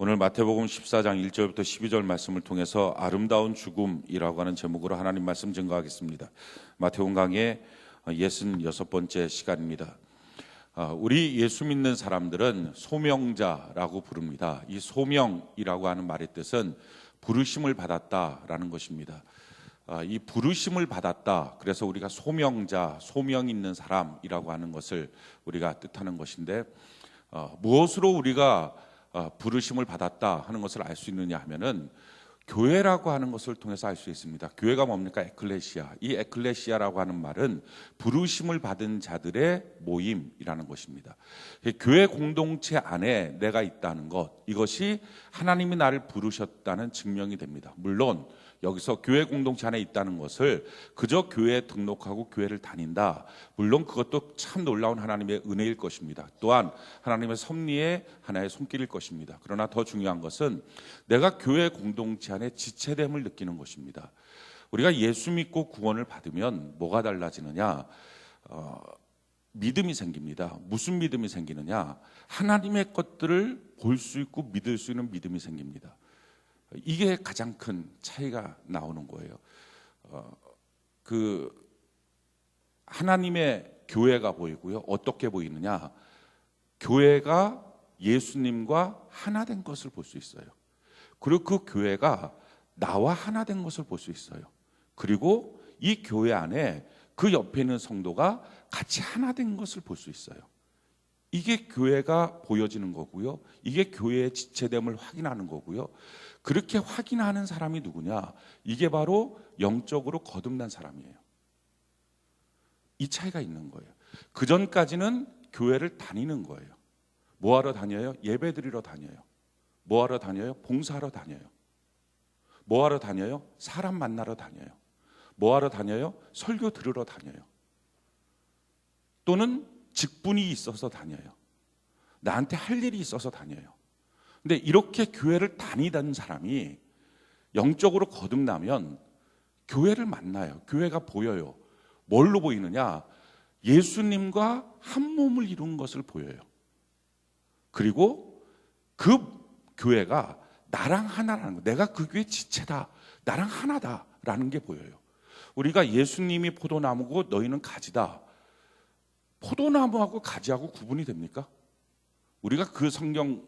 오늘 마태복음 14장 1절부터 12절 말씀을 통해서 아름다운 죽음이라고 하는 제목으로 하나님 말씀 증거하겠습니다. 마태복음 강의 66번째 시간입니다. 우리 예수 믿는 사람들은 소명자라고 부릅니다. 이 소명이라고 하는 말의 뜻은 부르심을 받았다라는 것입니다. 이 부르심을 받았다, 그래서 우리가 소명자, 소명 있는 사람이라고 하는 것을 우리가 뜻하는 것인데, 무엇으로 우리가 부르심을 받았다 하는 것을 알 수 있느냐 하면은 교회라고 하는 것을 통해서 알 수 있습니다. 교회가 뭡니까? 에클레시아. 이 에클레시아라고 하는 말은 부르심을 받은 자들의 모임이라는 것입니다. 교회 공동체 안에 내가 있다는 것, 이것이 하나님이 나를 부르셨다는 증명이 됩니다. 물론 여기서 교회 공동체 안에 있다는 것을 그저 교회에 등록하고 교회를 다닌다, 물론 그것도 참 놀라운 하나님의 은혜일 것입니다. 또한 하나님의 섭리의 하나의 손길일 것입니다. 그러나 더 중요한 것은 내가 교회 공동체 안에 지체됨을 느끼는 것입니다. 우리가 예수 믿고 구원을 받으면 뭐가 달라지느냐? 믿음이 생깁니다. 무슨 믿음이 생기느냐? 하나님의 것들을 볼 수 있고 믿을 수 있는 믿음이 생깁니다. 이게 가장 큰 차이가 나오는 거예요. 하나님의 교회가 보이고요. 어떻게 보이느냐? 교회가 예수님과 하나 된 것을 볼 수 있어요. 그리고 그 교회가 나와 하나 된 것을 볼 수 있어요. 그리고 이 교회 안에 그 옆에 있는 성도가 같이 하나 된 것을 볼 수 있어요. 이게 교회가 보여지는 거고요. 이게 교회의 지체됨을 확인하는 거고요. 그렇게 확인하는 사람이 누구냐? 이게 바로 영적으로 거듭난 사람이에요. 이 차이가 있는 거예요. 그 전까지는 교회를 다니는 거예요. 뭐하러 다녀요? 예배드리러 다녀요. 뭐하러 다녀요? 봉사하러 다녀요. 뭐하러 다녀요? 사람 만나러 다녀요. 뭐하러 다녀요? 설교 들으러 다녀요. 또는 직분이 있어서 다녀요. 나한테 할 일이 있어서 다녀요. 근데 이렇게 교회를 다니던 사람이 영적으로 거듭나면 교회를 만나요. 교회가 보여요. 뭘로 보이느냐? 예수님과 한 몸을 이룬 것을 보여요. 그리고 그 교회가 나랑 하나라는 거, 내가 그 교회 지체다, 나랑 하나다라는 게 보여요. 우리가 예수님이 포도나무고 너희는 가지다, 포도나무하고 가지하고 구분이 됩니까? 우리가 그 성경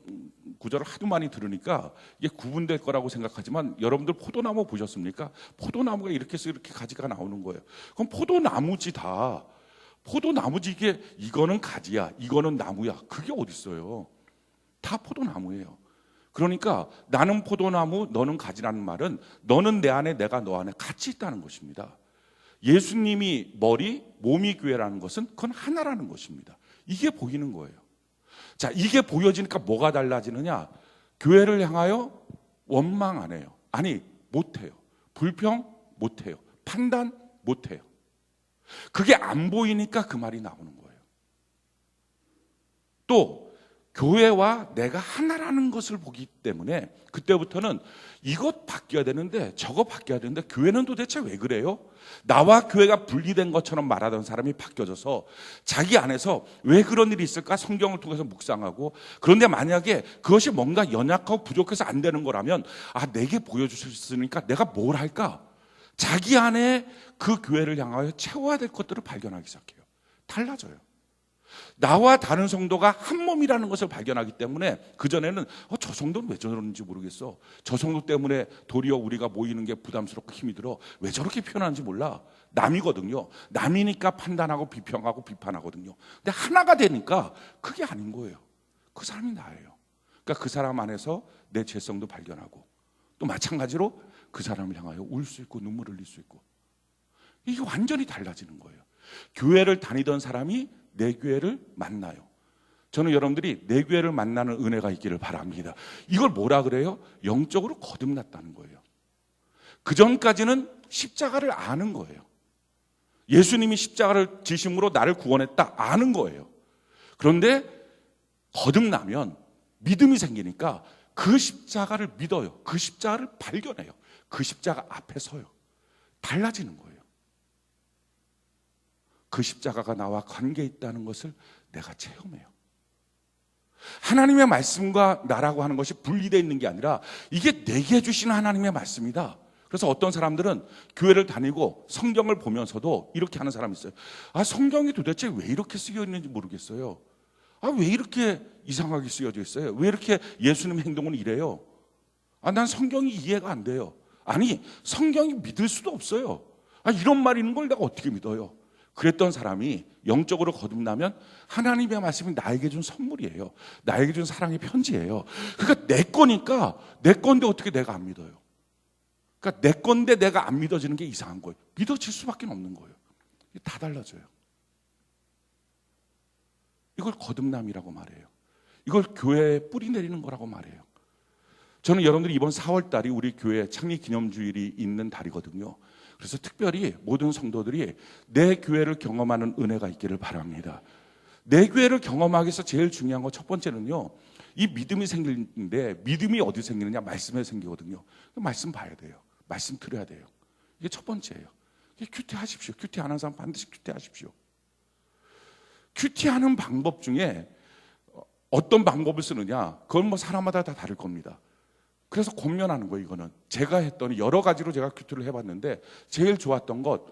구절을 하도 많이 들으니까 이게 구분될 거라고 생각하지만, 여러분들 포도나무 보셨습니까? 포도나무가 이렇게 해서 이렇게 가지가 나오는 거예요. 그럼 포도나무지 다. 포도나무지, 이거는 가지야, 이거는 나무야, 그게 어디 있어요? 다 포도나무예요. 그러니까 나는 포도나무, 너는 가지라는 말은 너는 내 안에, 내가 너 안에 같이 있다는 것입니다. 예수님이 머리, 몸이 교회라는 것은 그건 하나라는 것입니다. 이게 보이는 거예요. 자, 이게 보여지니까 뭐가 달라지느냐? 교회를 향하여 원망 안 해요. 아니, 못해요. 불평 못해요. 판단 못해요. 그게 안 보이니까 그 말이 나오는 거예요. 또 교회와 내가 하나라는 것을 보기 때문에 그때부터는 이것 바뀌어야 되는데 저거 바뀌어야 되는데 교회는 도대체 왜 그래요? 나와 교회가 분리된 것처럼 말하던 사람이 바뀌어져서 자기 안에서 왜 그런 일이 있을까 성경을 통해서 묵상하고, 그런데 만약에 그것이 뭔가 연약하고 부족해서 안 되는 거라면, 내게 보여주셨으니까 내가 뭘 할까? 자기 안에 그 교회를 향하여 채워야 될 것들을 발견하기 시작해요. 달라져요. 나와 다른 성도가 한 몸이라는 것을 발견하기 때문에, 그전에는 저 성도는 왜 저러는지 모르겠어, 저 성도 때문에 도리어 우리가 모이는 게 부담스럽고 힘이 들어, 왜 저렇게 표현하는지 몰라, 남이거든요. 남이니까 판단하고 비평하고 비판하거든요. 근데 하나가 되니까 그게 아닌 거예요. 그 사람이 나예요. 그러니까 그 사람 안에서 내 죄성도 발견하고, 또 마찬가지로 그 사람을 향하여 울 수 있고 눈물 흘릴 수 있고, 이게 완전히 달라지는 거예요. 교회를 다니던 사람이 내 교회를 만나요. 저는 여러분들이 내 교회를 만나는 은혜가 있기를 바랍니다. 이걸 뭐라 그래요? 영적으로 거듭났다는 거예요. 그 전까지는 십자가를 아는 거예요. 예수님이 십자가를 지심으로 나를 구원했다 아는 거예요. 그런데 거듭나면 믿음이 생기니까 그 십자가를 믿어요. 그 십자가를 발견해요. 그 십자가 앞에 서요. 달라지는 거예요. 그 십자가가 나와 관계 있다는 것을 내가 체험해요. 하나님의 말씀과 나라고 하는 것이 분리되어 있는 게 아니라 이게 내게 주신 하나님의 말씀이다. 그래서 어떤 사람들은 교회를 다니고 성경을 보면서도 이렇게 하는 사람이 있어요. 성경이 도대체 왜 이렇게 쓰여 있는지 모르겠어요. 왜 이렇게 이상하게 쓰여져 있어요? 왜 이렇게 예수님 행동은 이래요? 난 성경이 이해가 안 돼요. 아니, 성경이 믿을 수도 없어요. 이런 말이 있는 걸 내가 어떻게 믿어요? 그랬던 사람이 영적으로 거듭나면 하나님의 말씀이 나에게 준 선물이에요. 나에게 준 사랑의 편지예요. 그러니까 내 거니까 내 건데 어떻게 내가 안 믿어요? 그러니까 내 건데 내가 안 믿어지는 게 이상한 거예요. 믿어질 수밖에 없는 거예요. 다 달라져요. 이걸 거듭남이라고 말해요. 이걸 교회에 뿌리 내리는 거라고 말해요. 저는 여러분들이 이번 4월 달이 우리 교회 창립 기념주일이 있는 달이거든요. 그래서 특별히 모든 성도들이 내 교회를 경험하는 은혜가 있기를 바랍니다. 내 교회를 경험하기 위해서 제일 중요한 건 첫 번째는요, 이 믿음이 생기는데, 믿음이 어디 생기느냐? 말씀에 생기거든요. 말씀 봐야 돼요. 말씀 들어야 돼요. 이게 첫 번째예요. 큐티하십시오. 큐티 안 하는 사람 반드시 큐티하십시오. 큐티하는 방법 중에 어떤 방법을 쓰느냐, 그건 뭐 사람마다 다 다를 겁니다. 그래서 고민하는 거예요. 이거는 제가 했더니 여러 가지로 제가 큐티를 해봤는데 제일 좋았던 것,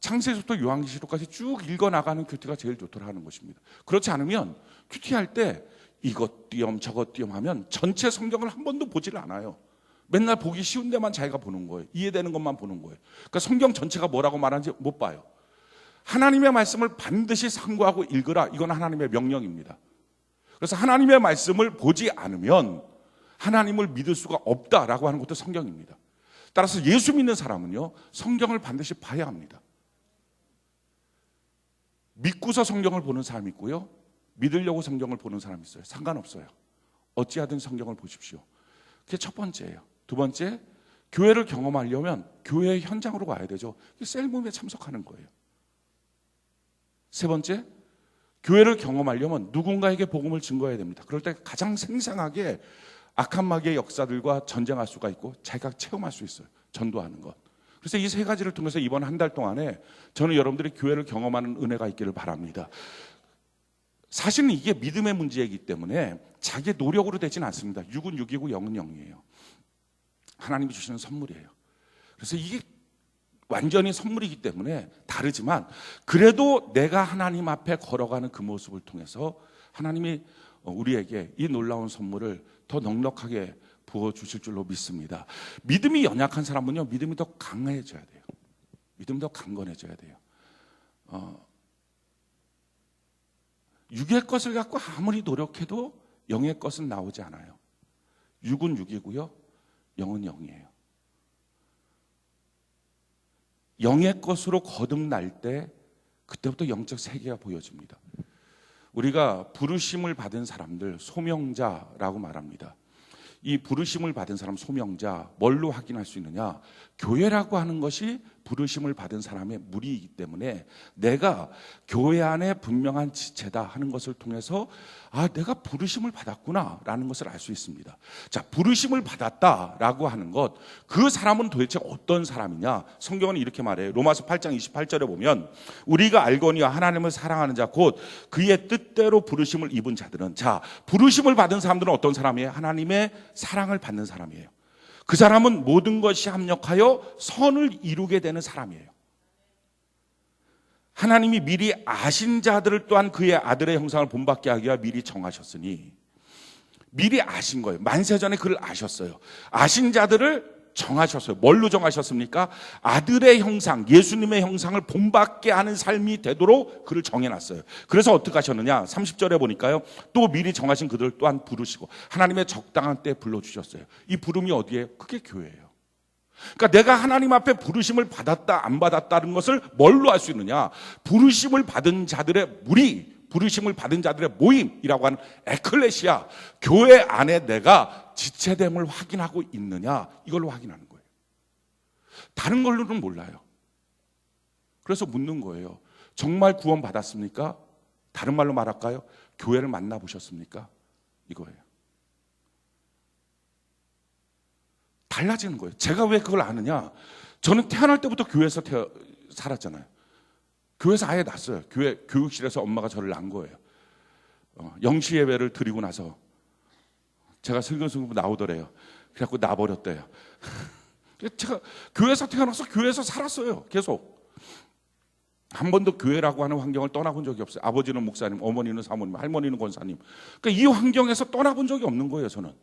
창세기부터 요한계시록까지 쭉 읽어나가는 큐티가 제일 좋더라 하는 것입니다. 그렇지 않으면 큐티할 때 이것 띄엄 저것 띄엄 하면 전체 성경을 한 번도 보질 않아요. 맨날 보기 쉬운 데만 자기가 보는 거예요. 이해되는 것만 보는 거예요. 그러니까 성경 전체가 뭐라고 말하는지 못 봐요. 하나님의 말씀을 반드시 상고하고 읽으라. 이건 하나님의 명령입니다. 그래서 하나님의 말씀을 보지 않으면 하나님을 믿을 수가 없다라고 하는 것도 성경입니다. 따라서 예수 믿는 사람은요, 성경을 반드시 봐야 합니다. 믿고서 성경을 보는 사람이 있고요, 믿으려고 성경을 보는 사람이 있어요. 상관없어요. 어찌하든 성경을 보십시오. 그게 첫 번째예요. 두 번째, 교회를 경험하려면 교회 현장으로 가야 되죠. 셀모임에 참석하는 거예요. 세 번째, 교회를 경험하려면 누군가에게 복음을 증거해야 됩니다. 그럴 때 가장 생생하게 악한 마귀의 역사들과 전쟁할 수가 있고 자기가 체험할 수 있어요. 전도하는 것. 그래서 이 세 가지를 통해서 이번 한 달 동안에 저는 여러분들이 교회를 경험하는 은혜가 있기를 바랍니다. 사실은 이게 믿음의 문제이기 때문에 자기의 노력으로 되지는 않습니다. 육은 육이고 영은 영이에요. 하나님이 주시는 선물이에요. 그래서 이게 완전히 선물이기 때문에 다르지만 그래도 내가 하나님 앞에 걸어가는 그 모습을 통해서 하나님이 우리에게 이 놀라운 선물을 더 넉넉하게 부어주실 줄로 믿습니다. 믿음이 연약한 사람은요, 믿음이 더 강해져야 돼요. 믿음이 더 강건해져야 돼요. 육의 것을 갖고 아무리 노력해도 영의 것은 나오지 않아요. 육은 육이고요, 영은 영이에요. 영의 것으로 거듭날 때 그때부터 영적 세계가 보여집니다. 우리가 부르심을 받은 사람들, 소명자라고 말합니다. 이 부르심을 받은 사람, 소명자, 뭘로 확인할 수 있느냐? 교회라고 하는 것이 부르심을 받은 사람의 무리이기 때문에 내가 교회 안에 분명한 지체다 하는 것을 통해서 내가 부르심을 받았구나라는 것을 알 수 있습니다. 자, 부르심을 받았다라고 하는 것, 그 사람은 도대체 어떤 사람이냐? 성경은 이렇게 말해요. 로마서 8장 28절에 보면 우리가 알거니와 하나님을 사랑하는 자 곧 그의 뜻대로 부르심을 입은 자들은, 자, 부르심을 받은 사람들은 어떤 사람이에요? 하나님의 사랑을 받는 사람이에요. 그 사람은 모든 것이 합력하여 선을 이루게 되는 사람이에요. 하나님이 미리 아신 자들을 또한 그의 아들의 형상을 본받게 하기 위해 미리 정하셨으니, 미리 아신 거예요. 만세전에 그를 아셨어요. 아신 자들을 정하셨어요. 뭘로 정하셨습니까? 아들의 형상, 예수님의 형상을 본받게 하는 삶이 되도록 그를 정해놨어요. 그래서 어떻게 하셨느냐? 30절에 보니까요, 또 미리 정하신 그들을 또한 부르시고 하나님의 적당한 때에 불러주셨어요. 이 부름이 어디에? 그게 교회예요. 그러니까 내가 하나님 앞에 부르심을 받았다 안 받았다는 것을 뭘로 알 수 있느냐? 부르심을 받은 자들의 무리, 부르심을 받은 자들의 모임이라고 하는 에클레시아, 교회 안에 내가 지체됨을 확인하고 있느냐, 이걸로 확인하는 거예요. 다른 걸로는 몰라요. 그래서 묻는 거예요. 정말 구원 받았습니까? 다른 말로 말할까요? 교회를 만나보셨습니까? 이거예요. 달라지는 거예요. 제가 왜 그걸 아느냐? 저는 태어날 때부터 교회에서 살았잖아요. 교회에서 아예 났어요. 교회 교육실에서 엄마가 저를 낳은 거예요. 영시 예배를 드리고 나서 제가 슬금슬금 나오더래요. 그래갖고 나버렸대요. 제가 교회에서 태어나서 교회에서 살았어요. 계속. 한 번도 교회라고 하는 환경을 떠나본 적이 없어요. 아버지는 목사님, 어머니는 사모님, 할머니는 권사님. 그러니까 이 환경에서 떠나본 적이 없는 거예요, 저는.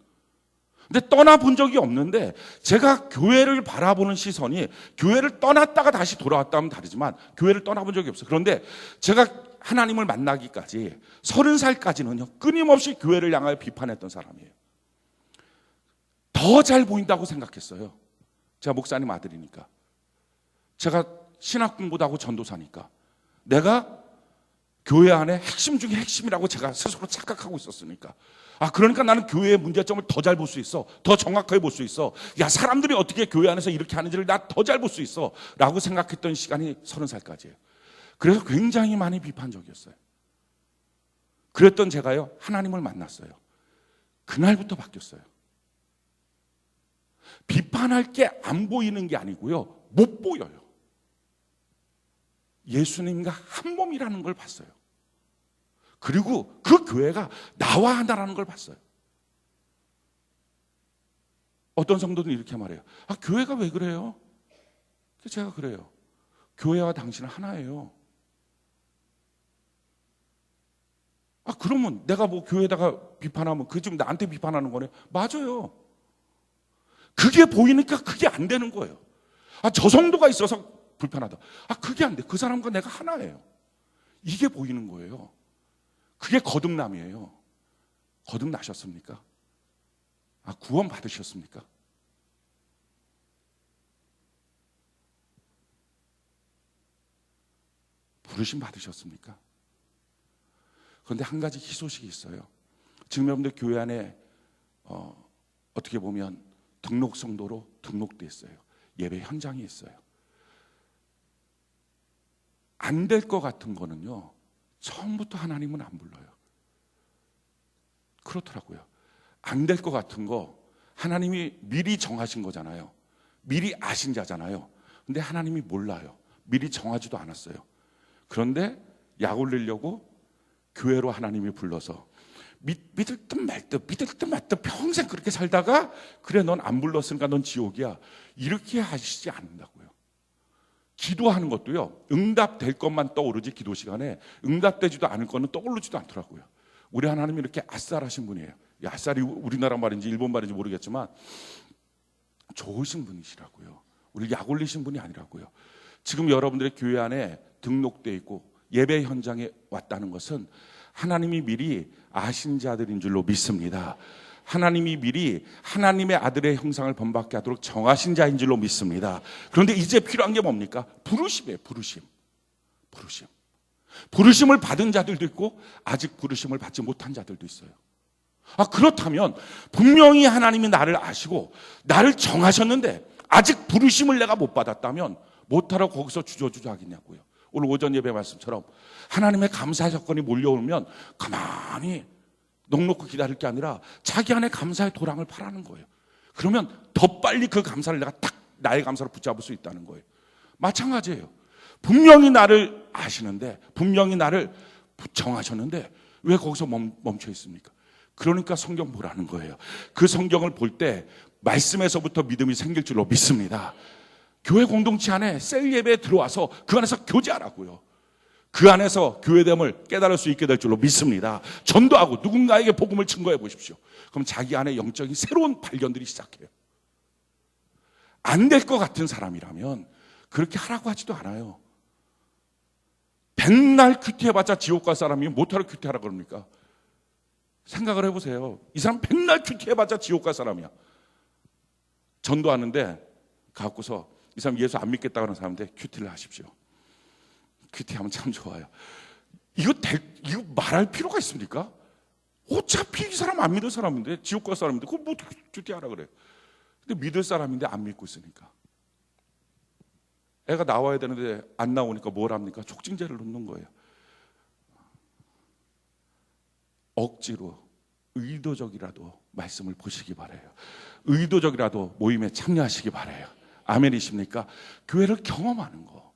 근데 떠나본 적이 없는데 제가 교회를 바라보는 시선이 교회를 떠났다가 다시 돌아왔다면 다르지만 교회를 떠나본 적이 없어요. 그런데 제가 하나님을 만나기까지 30살까지는요 끊임없이 교회를 향하여 비판했던 사람이에요. 더 잘 보인다고 생각했어요. 제가 목사님 아들이니까. 제가 신학 공부도 하고 전도사니까. 내가 교회 안에 핵심 중에 핵심이라고 제가 스스로 착각하고 있었으니까. 그러니까 나는 교회의 문제점을 더 잘 볼 수 있어. 더 정확하게 볼 수 있어. 야, 사람들이 어떻게 교회 안에서 이렇게 하는지를 나 더 잘 볼 수 있어. 라고 생각했던 시간이 30살까지예요. 그래서 굉장히 많이 비판적이었어요. 그랬던 제가요, 하나님을 만났어요. 그날부터 바뀌었어요. 비판할 게 안 보이는 게 아니고요, 못 보여요. 예수님과 한 몸이라는 걸 봤어요. 그리고 그 교회가 나와 하나라는 걸 봤어요. 어떤 성도들은 이렇게 말해요. 교회가 왜 그래요? 제가 그래요. 교회와 당신은 하나예요. 그러면 내가 뭐 교회에다가 비판하면 그게 지금 나한테 비판하는 거네. 맞아요. 그게 보이니까 그게 안 되는 거예요. 저 성도가 있어서 불편하다. 그게 안 돼. 그 사람과 내가 하나예요. 이게 보이는 거예요. 그게 거듭남이에요. 거듭나셨습니까? 구원 받으셨습니까? 부르심 받으셨습니까? 그런데 한 가지 희소식이 있어요. 지금 여러분들 교회 안에 어떻게 보면 등록 성도로 등록돼 있어요. 예배 현장에 있어요. 안 될 것 같은 거는요, 처음부터 하나님은 안 불러요. 그렇더라고요. 안 될 것 같은 거 하나님이 미리 정하신 거잖아요. 미리 아신 자잖아요. 근데 하나님이 몰라요. 미리 정하지도 않았어요. 그런데 약 올리려고 교회로 하나님이 불러서 믿을 듯 말 듯 평생 그렇게 살다가 그래, 넌 안 불렀으니까 넌 지옥이야, 이렇게 하시지 않는다고요. 기도하는 것도요, 응답될 것만 떠오르지 기도 시간에 응답되지도 않을 거는 떠오르지도 않더라고요. 우리 하나님이 이렇게 아싸라신 분이에요. 아싸리 우리나라 말인지 일본 말인지 모르겠지만 좋으신 분이시라고요. 우리 약 올리신 분이 아니라고요. 지금 여러분들의 교회 안에 등록돼 있고 예배 현장에 왔다는 것은 하나님이 미리 아신 자들인 줄로 믿습니다. 하나님이 미리 하나님의 아들의 형상을 본받게 하도록 정하신 자인 줄로 믿습니다. 그런데 이제 필요한 게 뭡니까? 부르심이에요. 부르심을 받은 자들도 있고 아직 부르심을 받지 못한 자들도 있어요. 그렇다면 분명히 하나님이 나를 아시고 나를 정하셨는데 아직 부르심을 내가 못 받았다면 못하러 거기서 주저주저 하겠냐고요. 오늘 오전 예배 말씀처럼 하나님의 감사의 사건이 몰려오면 가만히 넉넉히 기다릴 게 아니라 자기 안에 감사의 도랑을 파라는 거예요. 그러면 더 빨리 그 감사를 내가 딱 나의 감사로 붙잡을 수 있다는 거예요. 마찬가지예요. 분명히 나를 아시는데, 분명히 나를 정하셨는데 왜 거기서 멈춰 있습니까? 그러니까 성경 보라는 거예요. 그 성경을 볼 때 말씀에서부터 믿음이 생길 줄로 믿습니다. 교회 공동체 안에 셀 예배에 들어와서 그 안에서 교제하라고요. 그 안에서 교회됨을 깨달을 수 있게 될 줄로 믿습니다. 전도하고 누군가에게 복음을 증거해 보십시오. 그럼 자기 안에 영적인 새로운 발견들이 시작해요. 안 될 것 같은 사람이라면 그렇게 하라고 하지도 않아요. 백날 큐티해봤자 지옥 갈 사람이 못하러 큐티하라 그럽니까? 생각을 해보세요. 이 사람 백날 큐티해봤자 지옥 갈 사람이야. 전도하는데 갖고서 이 사람 예수 안 믿겠다고 하는 사람한테 큐티를 하십시오. 큐티하면 참 좋아요. 이거 말할 필요가 있습니까? 어차피 이 사람 안 믿을 사람인데, 지옥 갈 사람인데 그걸 뭐 큐티하라 그래요. 근데 믿을 사람인데 안 믿고 있으니까. 애가 나와야 되는데 안 나오니까 뭘 합니까? 촉진제를 놓는 거예요. 억지로 의도적이라도 말씀을 보시기 바라요. 의도적이라도 모임에 참여하시기 바라요. 아멘이십니까? 교회를 경험하는 거.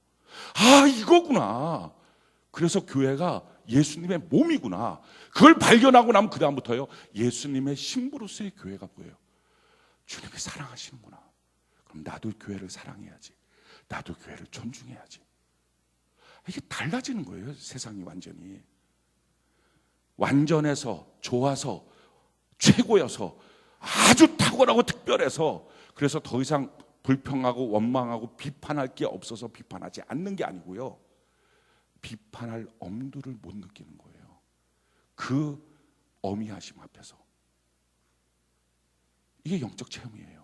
이거구나. 그래서 교회가 예수님의 몸이구나. 그걸 발견하고 나면 그 다음부터요, 예수님의 신부로서의 교회가 보여요. 주님이 사랑하시는구나. 그럼 나도 교회를 사랑해야지. 나도 교회를 존중해야지. 이게 달라지는 거예요. 세상이 완전히. 완전해서, 좋아서, 최고여서, 아주 탁월하고 특별해서, 그래서 더 이상 불평하고 원망하고 비판할 게 없어서 비판하지 않는 게 아니고요, 비판할 엄두를 못 느끼는 거예요. 그 어미하심 앞에서. 이게 영적 체험이에요.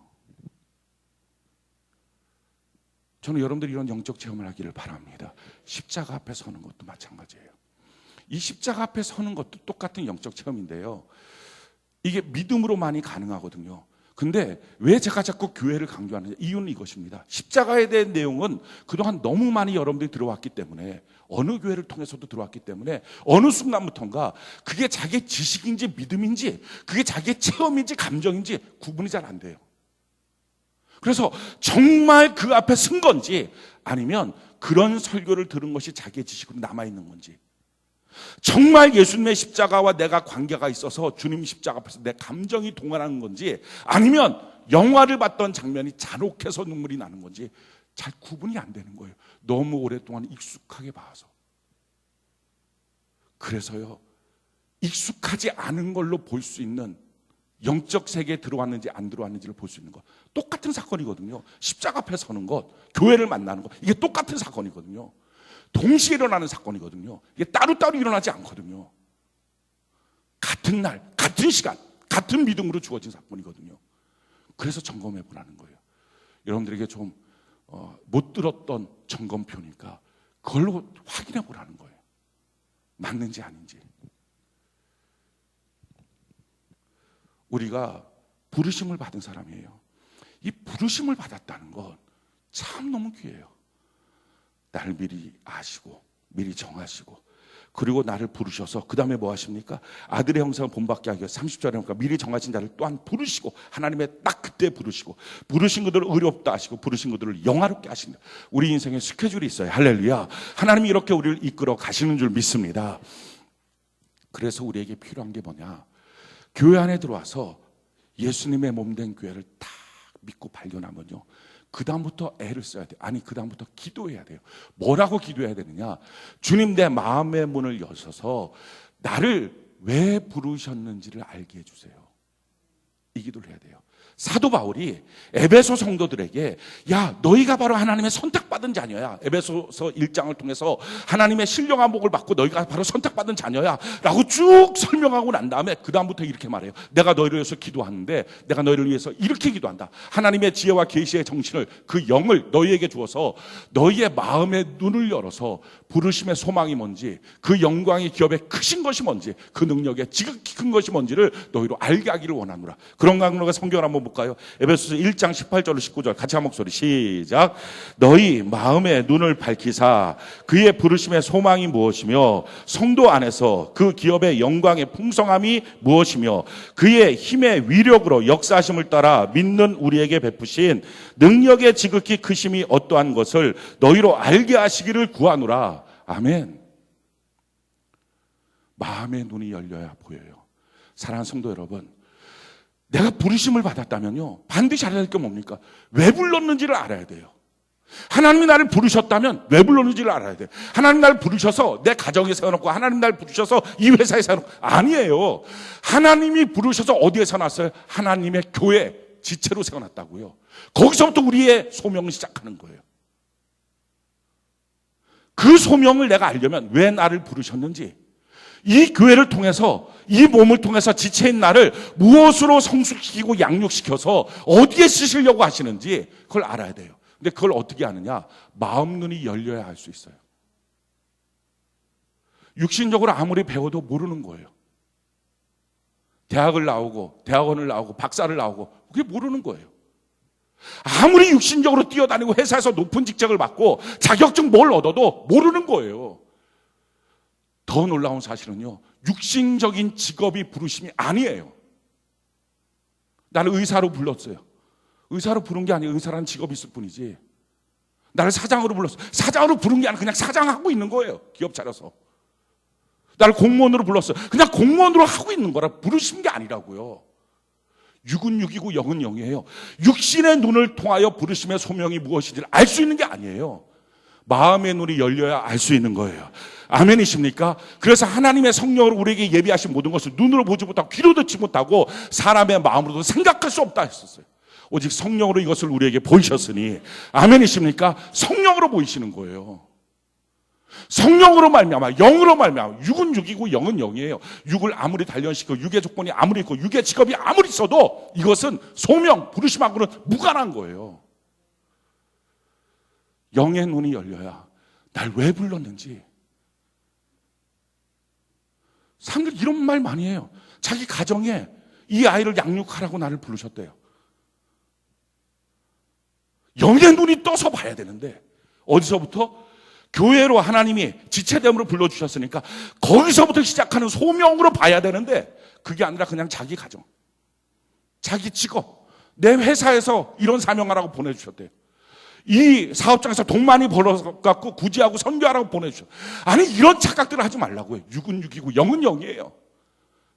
저는 여러분들이 이런 영적 체험을 하기를 바랍니다. 십자가 앞에 서는 것도 마찬가지예요. 이 십자가 앞에 서는 것도 똑같은 영적 체험인데요, 이게 믿음으로만이 가능하거든요. 근데 왜 제가 자꾸 교회를 강조하느냐, 이유는 이것입니다. 십자가에 대한 내용은 그동안 너무 많이 여러분들이 들어왔기 때문에, 어느 교회를 통해서도 들어왔기 때문에 어느 순간부터인가 그게 자기의 지식인지 믿음인지, 그게 자기의 체험인지 감정인지 구분이 잘 안 돼요. 그래서 정말 그 앞에 쓴 건지, 아니면 그런 설교를 들은 것이 자기의 지식으로 남아있는 건지, 정말 예수님의 십자가와 내가 관계가 있어서 주님 십자가 앞에서 내 감정이 동원하는 건지, 아니면 영화를 봤던 장면이 잔혹해서 눈물이 나는 건지 잘 구분이 안 되는 거예요. 너무 오랫동안 익숙하게 봐서. 그래서요, 익숙하지 않은 걸로 볼 수 있는, 영적 세계에 들어왔는지 안 들어왔는지를 볼 수 있는 것, 똑같은 사건이거든요. 십자가 앞에 서는 것, 교회를 만나는 것, 이게 똑같은 사건이거든요. 동시에 일어나는 사건이거든요. 이게 따로따로 일어나지 않거든요. 같은 날, 같은 시간, 같은 믿음으로 주어진 사건이거든요. 그래서 점검해 보라는 거예요. 여러분들에게 좀 못 들었던 점검표니까 그걸로 확인해 보라는 거예요. 맞는지 아닌지. 우리가 부르심을 받은 사람이에요. 이 부르심을 받았다는 건 참 너무 귀해요. 나를 미리 아시고 미리 정하시고, 그리고 나를 부르셔서 그 다음에 뭐 하십니까? 아들의 형상을 본받게 하기 위해서 30절에 보니까 미리 정하신 자를 또한 부르시고, 하나님의 딱 그때 부르시고, 부르신 그들을 의롭다 하시고 부르신 그들을 영화롭게 하신다. 우리 인생에 스케줄이 있어요. 할렐루야. 하나님이 이렇게 우리를 이끌어 가시는 줄 믿습니다. 그래서 우리에게 필요한 게 뭐냐, 교회 안에 들어와서 예수님의 몸된 교회를 딱 믿고 발견하면요, 그 다음부터 애를 써야 돼요. 아니, 그 다음부터 기도해야 돼요. 뭐라고 기도해야 되느냐, 주님 내 마음의 문을 여셔서 나를 왜 부르셨는지를 알게 해주세요. 이 기도를 해야 돼요. 사도 바울이 에베소 성도들에게, 야, 너희가 바로 하나님의 선택받은 자녀야. 에베소서 1장을 통해서 하나님의 신령한 복을 받고 너희가 바로 선택받은 자녀야 라고 쭉 설명하고 난 다음에 그 다음부터 이렇게 말해요. 내가 너희를 위해서 기도하는데 내가 너희를 위해서 이렇게 기도한다. 하나님의 지혜와 계시의 정신을, 그 영을 너희에게 주어서 너희의 마음의 눈을 열어서 부르심의 소망이 뭔지, 그 영광의 기업의 크신 것이 뭔지, 그 능력의 지극히 큰 것이 뭔지를 너희로 알게 하기를 원하노라. 그런 강로가 성경을 한번 볼까요? 에베소서 1장 18절로 19절 같이 한 목소리 시작. 너희 마음의 눈을 밝히사 그의 부르심의 소망이 무엇이며 성도 안에서 그 기업의 영광의 풍성함이 무엇이며 그의 힘의 위력으로 역사하심을 따라 믿는 우리에게 베푸신 능력의 지극히 크심이 어떠한 것을 너희로 알게 하시기를 구하노라. 아멘. 마음의 눈이 열려야 보여요. 사랑하는 성도 여러분, 내가 부르심을 받았다면요, 반드시 알아야 될 게 뭡니까? 왜 불렀는지를 알아야 돼요. 하나님이 나를 부르셨다면 왜 불렀는지를 알아야 돼요. 하나님 나를 부르셔서 내 가정에 세워놓고, 하나님 나를 부르셔서 이 회사에 세워놓고, 아니에요. 하나님이 부르셔서 어디에 세워놨어요? 하나님의 교회 지체로 세워놨다고요. 거기서부터 우리의 소명을 시작하는 거예요. 그 소명을 내가 알려면 왜 나를 부르셨는지, 이 교회를 통해서, 이 몸을 통해서 지체인 나를 무엇으로 성숙시키고 양육시켜서 어디에 쓰시려고 하시는지 그걸 알아야 돼요. 근데 그걸 어떻게 아느냐? 마음 눈이 열려야 할 수 있어요. 육신적으로 아무리 배워도 모르는 거예요. 대학을 나오고 대학원을 나오고 박사를 나오고 그게 모르는 거예요. 아무리 육신적으로 뛰어다니고 회사에서 높은 직책을 받고 자격증 뭘 얻어도 모르는 거예요. 더 놀라운 사실은요, 육신적인 직업이 부르심이 아니에요. 나를 의사로 불렀어요. 의사로 부른 게 아니에요. 의사라는 직업이 있을 뿐이지. 나를 사장으로 불렀어요. 사장으로 부른 게 아니라 그냥 사장하고 있는 거예요. 기업 차려서. 나를 공무원으로 불렀어요. 그냥 공무원으로 하고 있는 거라 부르신 게 아니라고요. 육은 육이고 영은 영이에요. 육신의 눈을 통하여 부르심의 소명이 무엇인지를 알 수 있는 게 아니에요. 마음의 눈이 열려야 알 수 있는 거예요. 아멘이십니까? 그래서 하나님의 성령으로 우리에게 예비하신 모든 것을 눈으로 보지 못하고 귀로 듣지 못하고 사람의 마음으로도 생각할 수 없다 했었어요. 오직 성령으로 이것을 우리에게 보이셨으니 아멘이십니까? 성령으로 보이시는 거예요. 성령으로 말미암아, 영으로 말미암아. 육은 육이고 영은 영이에요. 육을 아무리 단련시키고 육의 조건이 아무리 있고 육의 직업이 아무리 있어도 이것은 소명, 부르심하고는 무관한 거예요. 영의 눈이 열려야 날 왜 불렀는지. 사람들 이런 말 많이 해요. 자기 가정에 이 아이를 양육하라고 나를 부르셨대요. 영의 눈이 떠서 봐야 되는데 어디서부터? 교회로 하나님이 지체됨으로 불러주셨으니까 거기서부터 시작하는 소명으로 봐야 되는데 그게 아니라 그냥 자기 가정, 자기 직업, 내 회사에서 이런 사명하라고 보내주셨대요. 이 사업장에서 돈 많이 벌어갖고 구제하고 선교하라고 보내주셨어요. 아니 이런 착각들을 하지 말라고요. 육은 육이고 영은 영이에요.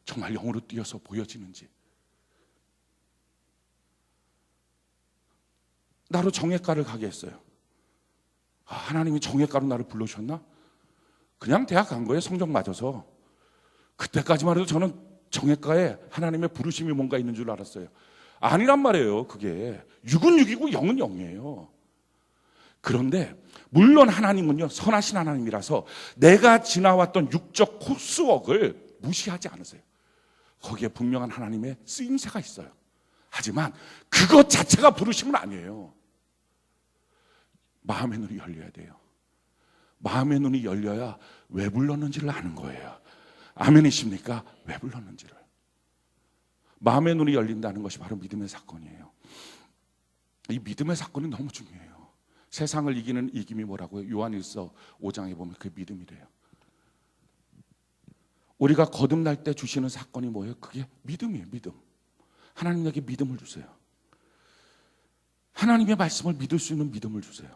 정말 영으로 뛰어서 보여지는지. 나로 정예과를 가게 했어요. 하나님이 정예과로 나를 불러주셨나? 그냥 대학 간 거예요. 성적 맞아서. 그때까지만 해도 저는 정예과에 하나님의 부르심이 뭔가 있는 줄 알았어요. 아니란 말이에요. 그게 육은 육이고 영은 영이에요. 그런데 물론 하나님은요 선하신 하나님이라서 내가 지나왔던 육적 코스웍을 무시하지 않으세요. 거기에 분명한 하나님의 쓰임새가 있어요. 하지만 그것 자체가 부르심은 아니에요. 마음의 눈이 열려야 돼요. 마음의 눈이 열려야 왜 불렀는지를 아는 거예요. 아멘이십니까? 왜 불렀는지를. 마음의 눈이 열린다는 것이 바로 믿음의 사건이에요. 이 믿음의 사건이 너무 중요해요. 세상을 이기는 이김이 뭐라고요? 요한일서 5장에 보면 그게 믿음이래요. 우리가 거듭날 때 주시는 사건이 뭐예요? 그게 믿음이에요. 믿음. 하나님에게 믿음을 주세요. 하나님의 말씀을 믿을 수 있는 믿음을 주세요.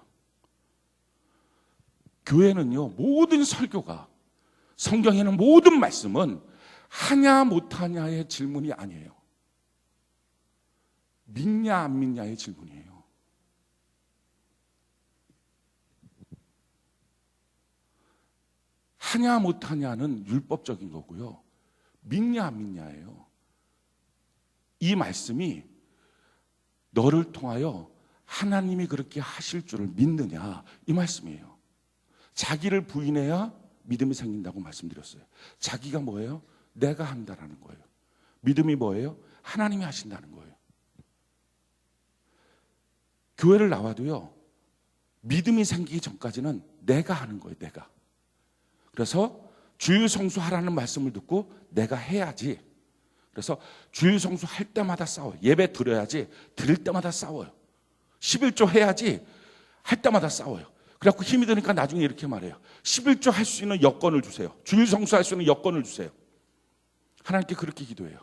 교회는요 모든 설교가, 성경에는 모든 말씀은 하냐 못하냐의 질문이 아니에요. 믿냐 안 믿냐의 질문이에요. 하냐 못하냐는 율법적인 거고요. 믿냐 안 믿냐예요. 이 말씀이 너를 통하여 하나님이 그렇게 하실 줄을 믿느냐, 이 말씀이에요. 자기를 부인해야 믿음이 생긴다고 말씀드렸어요. 자기가 뭐예요? 내가 한다라는 거예요. 믿음이 뭐예요? 하나님이 하신다는 거예요. 교회를 나와도요 믿음이 생기기 전까지는 내가 하는 거예요. 내가. 그래서 주일 성수하라는 말씀을 듣고 내가 해야지. 그래서 주일 성수할 때마다 싸워요. 예배 드려야지. 드릴 때마다 싸워요. 11조 해야지. 할 때마다 싸워요. 그래갖고 힘이 드니까 나중에 이렇게 말해요. 11조 할 수 있는 여건을 주세요. 주일 성수할 수 있는 여건을 주세요. 하나님께 그렇게 기도해요.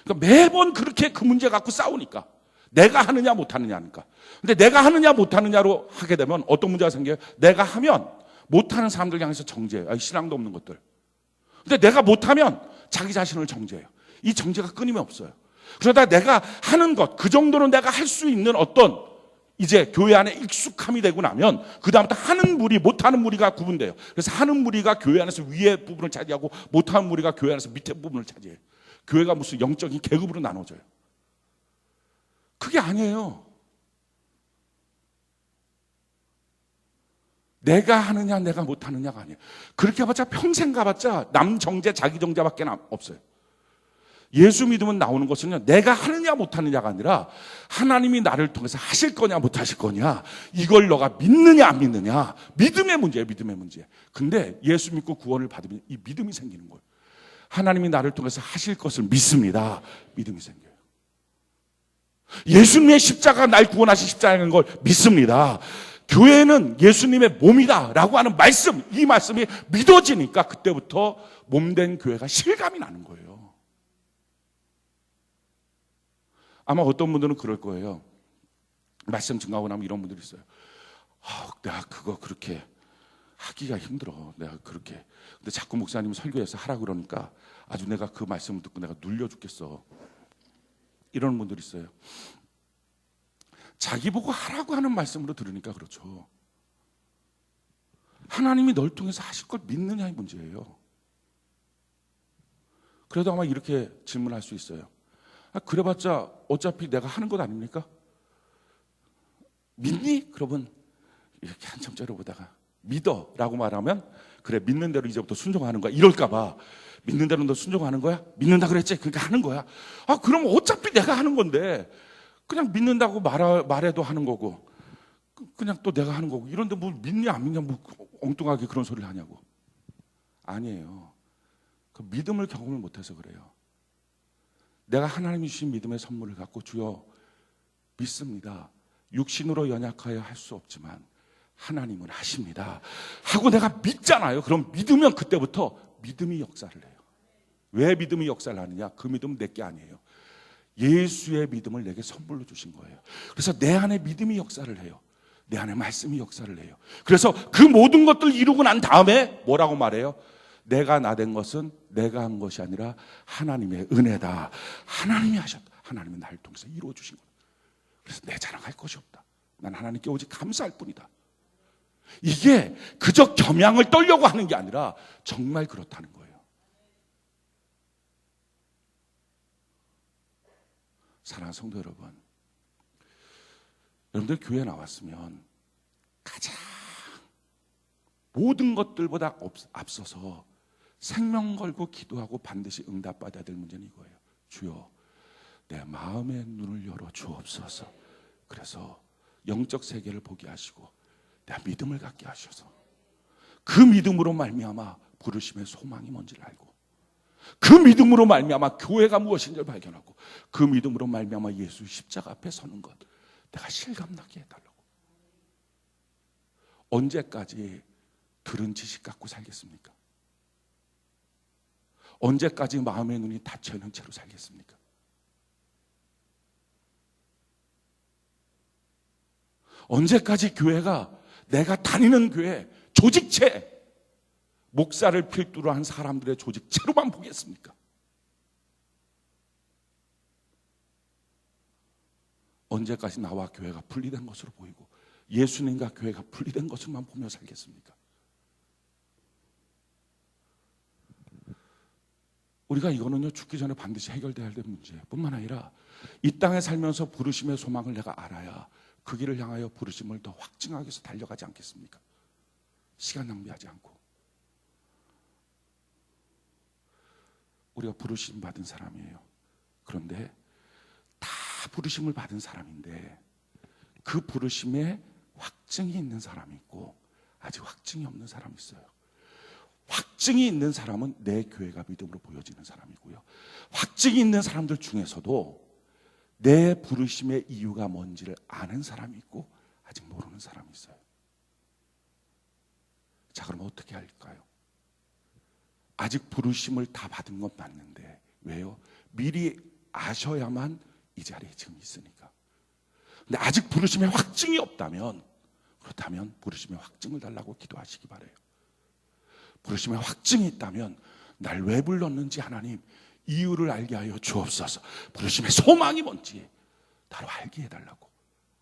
그러니까 매번 그렇게 그 문제 갖고 싸우니까 내가 하느냐 못하느냐 하니까. 근데 내가 하느냐 못하느냐로 하게 되면 어떤 문제가 생겨요? 내가 하면 못하는 사람들 향해서 정죄해요. 신앙도 없는 것들. 근데 내가 못하면 자기 자신을 정죄해요. 이 정죄가 끊임이 없어요. 그러다 내가 하는 것, 그 정도는 내가 할 수 있는 어떤 이제 교회 안에 익숙함이 되고 나면 그 다음부터 하는 무리, 못하는 무리가 구분돼요. 그래서 하는 무리가 교회 안에서 위에 부분을 차지하고 못하는 무리가 교회 안에서 밑에 부분을 차지해요. 교회가 무슨 영적인 계급으로 나눠져요. 그게 아니에요. 내가 하느냐 내가 못하느냐가 아니에요. 그렇게 해봤자 평생 가봤자 남 정죄 자기 정죄밖에 없어요. 예수 믿으면 나오는 것은요 내가 하느냐 못하느냐가 아니라 하나님이 나를 통해서 하실 거냐 못하실 거냐, 이걸 너가 믿느냐 안 믿느냐, 믿음의 문제예요. 믿음의 문제. 근데 예수 믿고 구원을 받으면 이 믿음이 생기는 거예요. 하나님이 나를 통해서 하실 것을 믿습니다. 믿음이 생겨요. 예수님의 십자가 날 구원하신 십자가인 걸 믿습니다. 교회는 예수님의 몸이다라고 하는 말씀, 이 말씀이 믿어지니까 그때부터 몸된 교회가 실감이 나는 거예요. 아마 어떤 분들은 그럴 거예요. 말씀 증가하고 나면 이런 분들이 있어요. 내가 그거 그렇게 하기가 힘들어. 내가 그렇게. 근데 자꾸 목사님 설교에서 하라 그러니까 아주 내가 그 말씀을 듣고 내가 눌려 죽겠어. 이런 분들이 있어요. 자기 보고 하라고 하는 말씀으로 들으니까 그렇죠. 하나님이 널 통해서 하실 걸 믿느냐의 문제예요. 그래도 아마 이렇게 질문할 수 있어요. 그래봤자 어차피 내가 하는 것 아닙니까? 믿니? 그러면 이렇게 한참 째려보다가 믿어 라고 말하면 그래 믿는 대로 이제부터 순종하는 거야 이럴까 봐. 믿는 대로 너 순종하는 거야? 믿는다 그랬지? 그러니까 하는 거야. 그럼 어차피 내가 하는 건데 그냥 믿는다고 말해도 하는 거고 그냥 또 내가 하는 거고 이런데 뭐 믿냐 안 믿냐 뭐 엉뚱하게 그런 소리를 하냐고. 아니에요. 그 믿음을 경험을 못해서 그래요. 내가 하나님이 주신 믿음의 선물을 갖고 주여 믿습니다. 육신으로 연약하여 할 수 없지만 하나님은 하십니다 하고 내가 믿잖아요. 그럼 믿으면 그때부터 믿음이 역사를 해요. 왜 믿음이 역사를 하느냐? 그 믿음은 내게 아니에요. 예수의 믿음을 내게 선물로 주신 거예요. 그래서 내 안에 믿음이 역사를 해요. 내 안에 말씀이 역사를 해요. 그래서 그 모든 것들 이루고 난 다음에 뭐라고 말해요? 내가 나된 것은 내가 한 것이 아니라 하나님의 은혜다. 하나님이 하셨다. 하나님은 나를 통해서 이루어 주신 거다. 그래서 내 자랑할 것이 없다. 난 하나님께 오직 감사할 뿐이다. 이게 그저 겸양을 떨려고 하는 게 아니라 정말 그렇다는 거예요. 사랑하는 성도 여러분, 여러분들 교회 나왔으면 가장 모든 것들보다 앞서서 생명 걸고 기도하고 반드시 응답받아야 될 문제는 이거예요. 주여 내 마음의 눈을 열어 주옵소서. 그래서 영적 세계를 보게 하시고 내 믿음을 갖게 하셔서 그 믿음으로 말미암아 부르심의 소망이 뭔지를 알고 그 믿음으로 말미암아 교회가 무엇인지를 발견하고 그 믿음으로 말미암아 예수 십자가 앞에 서는 것 내가 실감나게 해달라고. 언제까지 들은 지식 갖고 살겠습니까? 언제까지 마음의 눈이 닫혀있는 채로 살겠습니까? 언제까지 교회가 내가 다니는 교회 조직체 목사를 필두로 한 사람들의 조직체로만 보겠습니까? 언제까지 나와 교회가 분리된 것으로 보이고 예수님과 교회가 분리된 것을만 보며 살겠습니까? 우리가 이거는요 죽기 전에 반드시 해결돼야 될 문제뿐만 아니라 이 땅에 살면서 부르심의 소망을 내가 알아야 그 길을 향하여 부르심을 더 확증하기 위해서 달려가지 않겠습니까? 시간 낭비하지 않고. 우리가 부르심 받은 사람이에요. 그런데 다 부르심을 받은 사람인데 그 부르심에 확증이 있는 사람이 있고 아직 확증이 없는 사람이 있어요. 확증이 있는 사람은 내 교회가 믿음으로 보여지는 사람이고요. 확증이 있는 사람들 중에서도 내 부르심의 이유가 뭔지를 아는 사람이 있고 아직 모르는 사람이 있어요. 자, 그럼 어떻게 할까요? 아직 부르심을 다 받은 건 맞는데 왜요? 미리 아셔야만 이 자리에 지금 있으니까. 근데 아직 부르심의 확증이 없다면 그렇다면 부르심의 확증을 달라고 기도하시기 바라요. 부르심의 확증이 있다면 날 왜 불렀는지 하나님 이유를 알게 하여 주옵소서. 부르심의 소망이 뭔지 나로 알게 해달라고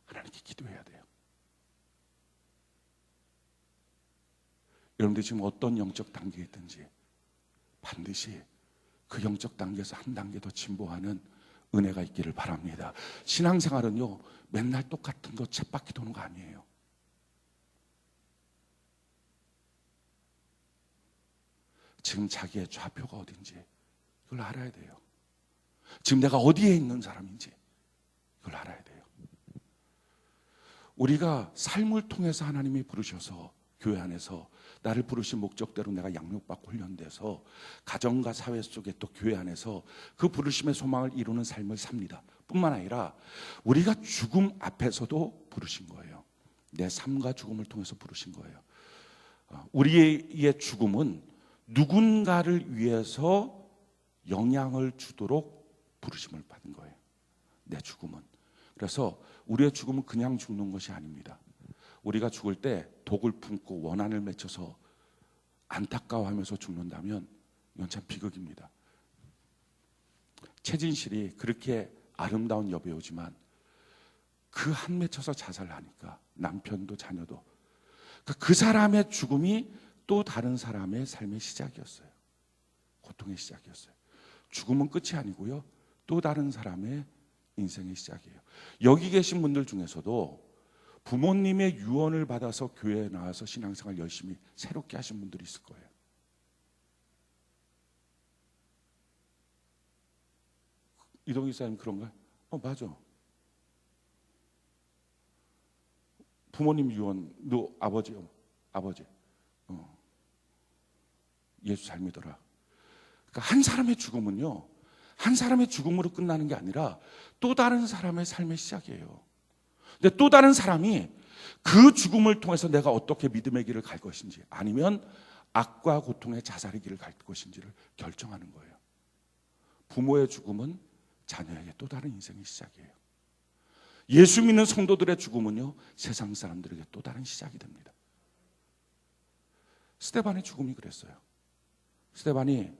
하나님께 기도해야 돼요. 여러분들 지금 어떤 영적 단계에 있든지 반드시 그 영적 단계에서 한 단계 더 진보하는 은혜가 있기를 바랍니다. 신앙생활은요 맨날 똑같은 거 쳇바퀴 도는 거 아니에요. 지금 자기의 좌표가 어딘지 이걸 알아야 돼요. 지금 내가 어디에 있는 사람인지 이걸 알아야 돼요. 우리가 삶을 통해서 하나님이 부르셔서 교회 안에서 나를 부르신 목적대로 내가 양육받고 훈련돼서 가정과 사회 속에 또 교회 안에서 그 부르심의 소망을 이루는 삶을 삽니다. 뿐만 아니라 우리가 죽음 앞에서도 부르신 거예요. 내 삶과 죽음을 통해서 부르신 거예요. 우리의 죽음은 누군가를 위해서 영향을 주도록 부르심을 받은 거예요. 내 죽음은. 그래서 우리의 죽음은 그냥 죽는 것이 아닙니다. 우리가 죽을 때 독을 품고 원한을 맺혀서 안타까워하면서 죽는다면 이건 참 비극입니다. 최진실이 그렇게 아름다운 여배우지만 그 한 맺혀서 자살을 하니까 남편도 자녀도 그 사람의 죽음이 또 다른 사람의 삶의 시작이었어요. 고통의 시작이었어요. 죽음은 끝이 아니고요, 또 다른 사람의 인생의 시작이에요. 여기 계신 분들 중에서도 부모님의 유언을 받아서 교회에 나와서 신앙생활 열심히 새롭게 하신 분들이 있을 거예요. 이동희 사님 그런가요? 맞아. 부모님 유언, 너 아버지요, 아버지, 예수 잘 믿어라. 그러니까 한 사람의 죽음은요, 한 사람의 죽음으로 끝나는 게 아니라 또 다른 사람의 삶의 시작이에요. 근데 또 다른 사람이 그 죽음을 통해서 내가 어떻게 믿음의 길을 갈 것인지, 아니면 악과 고통의 자살의 길을 갈 것인지를 결정하는 거예요. 부모의 죽음은 자녀에게 또 다른 인생의 시작이에요. 예수 믿는 성도들의 죽음은요, 세상 사람들에게 또 다른 시작이 됩니다. 스데반의 죽음이 그랬어요. 스데반이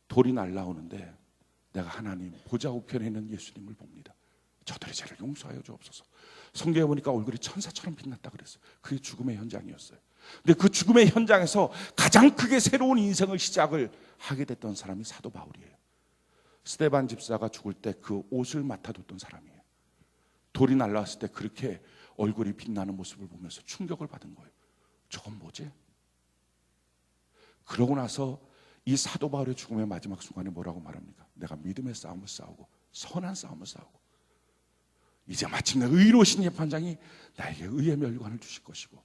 돌이 날라오는데 내가 하나님 보좌 우편에 있는 예수님을 봅니다. 저들의 죄를 용서하여 주옵소서. 성경에 보니까 얼굴이 천사처럼 빛났다 그랬어요. 그게 죽음의 현장이었어요. 근데 그 죽음의 현장에서 가장 크게 새로운 인생을 시작을 하게 됐던 사람이 사도 바울이에요. 스데반 집사가 죽을 때 그 옷을 맡아줬던 사람이에요. 돌이 날라왔을 때 그렇게 얼굴이 빛나는 모습을 보면서 충격을 받은 거예요. 저건 뭐지? 그러고 나서 이 사도 바울의 죽음의 마지막 순간에 뭐라고 말합니까? 내가 믿음의 싸움을 싸우고 선한 싸움을 싸우고 이제 마침내 의로우신 재판장이 나에게 의의 멸관을 주실 것이고,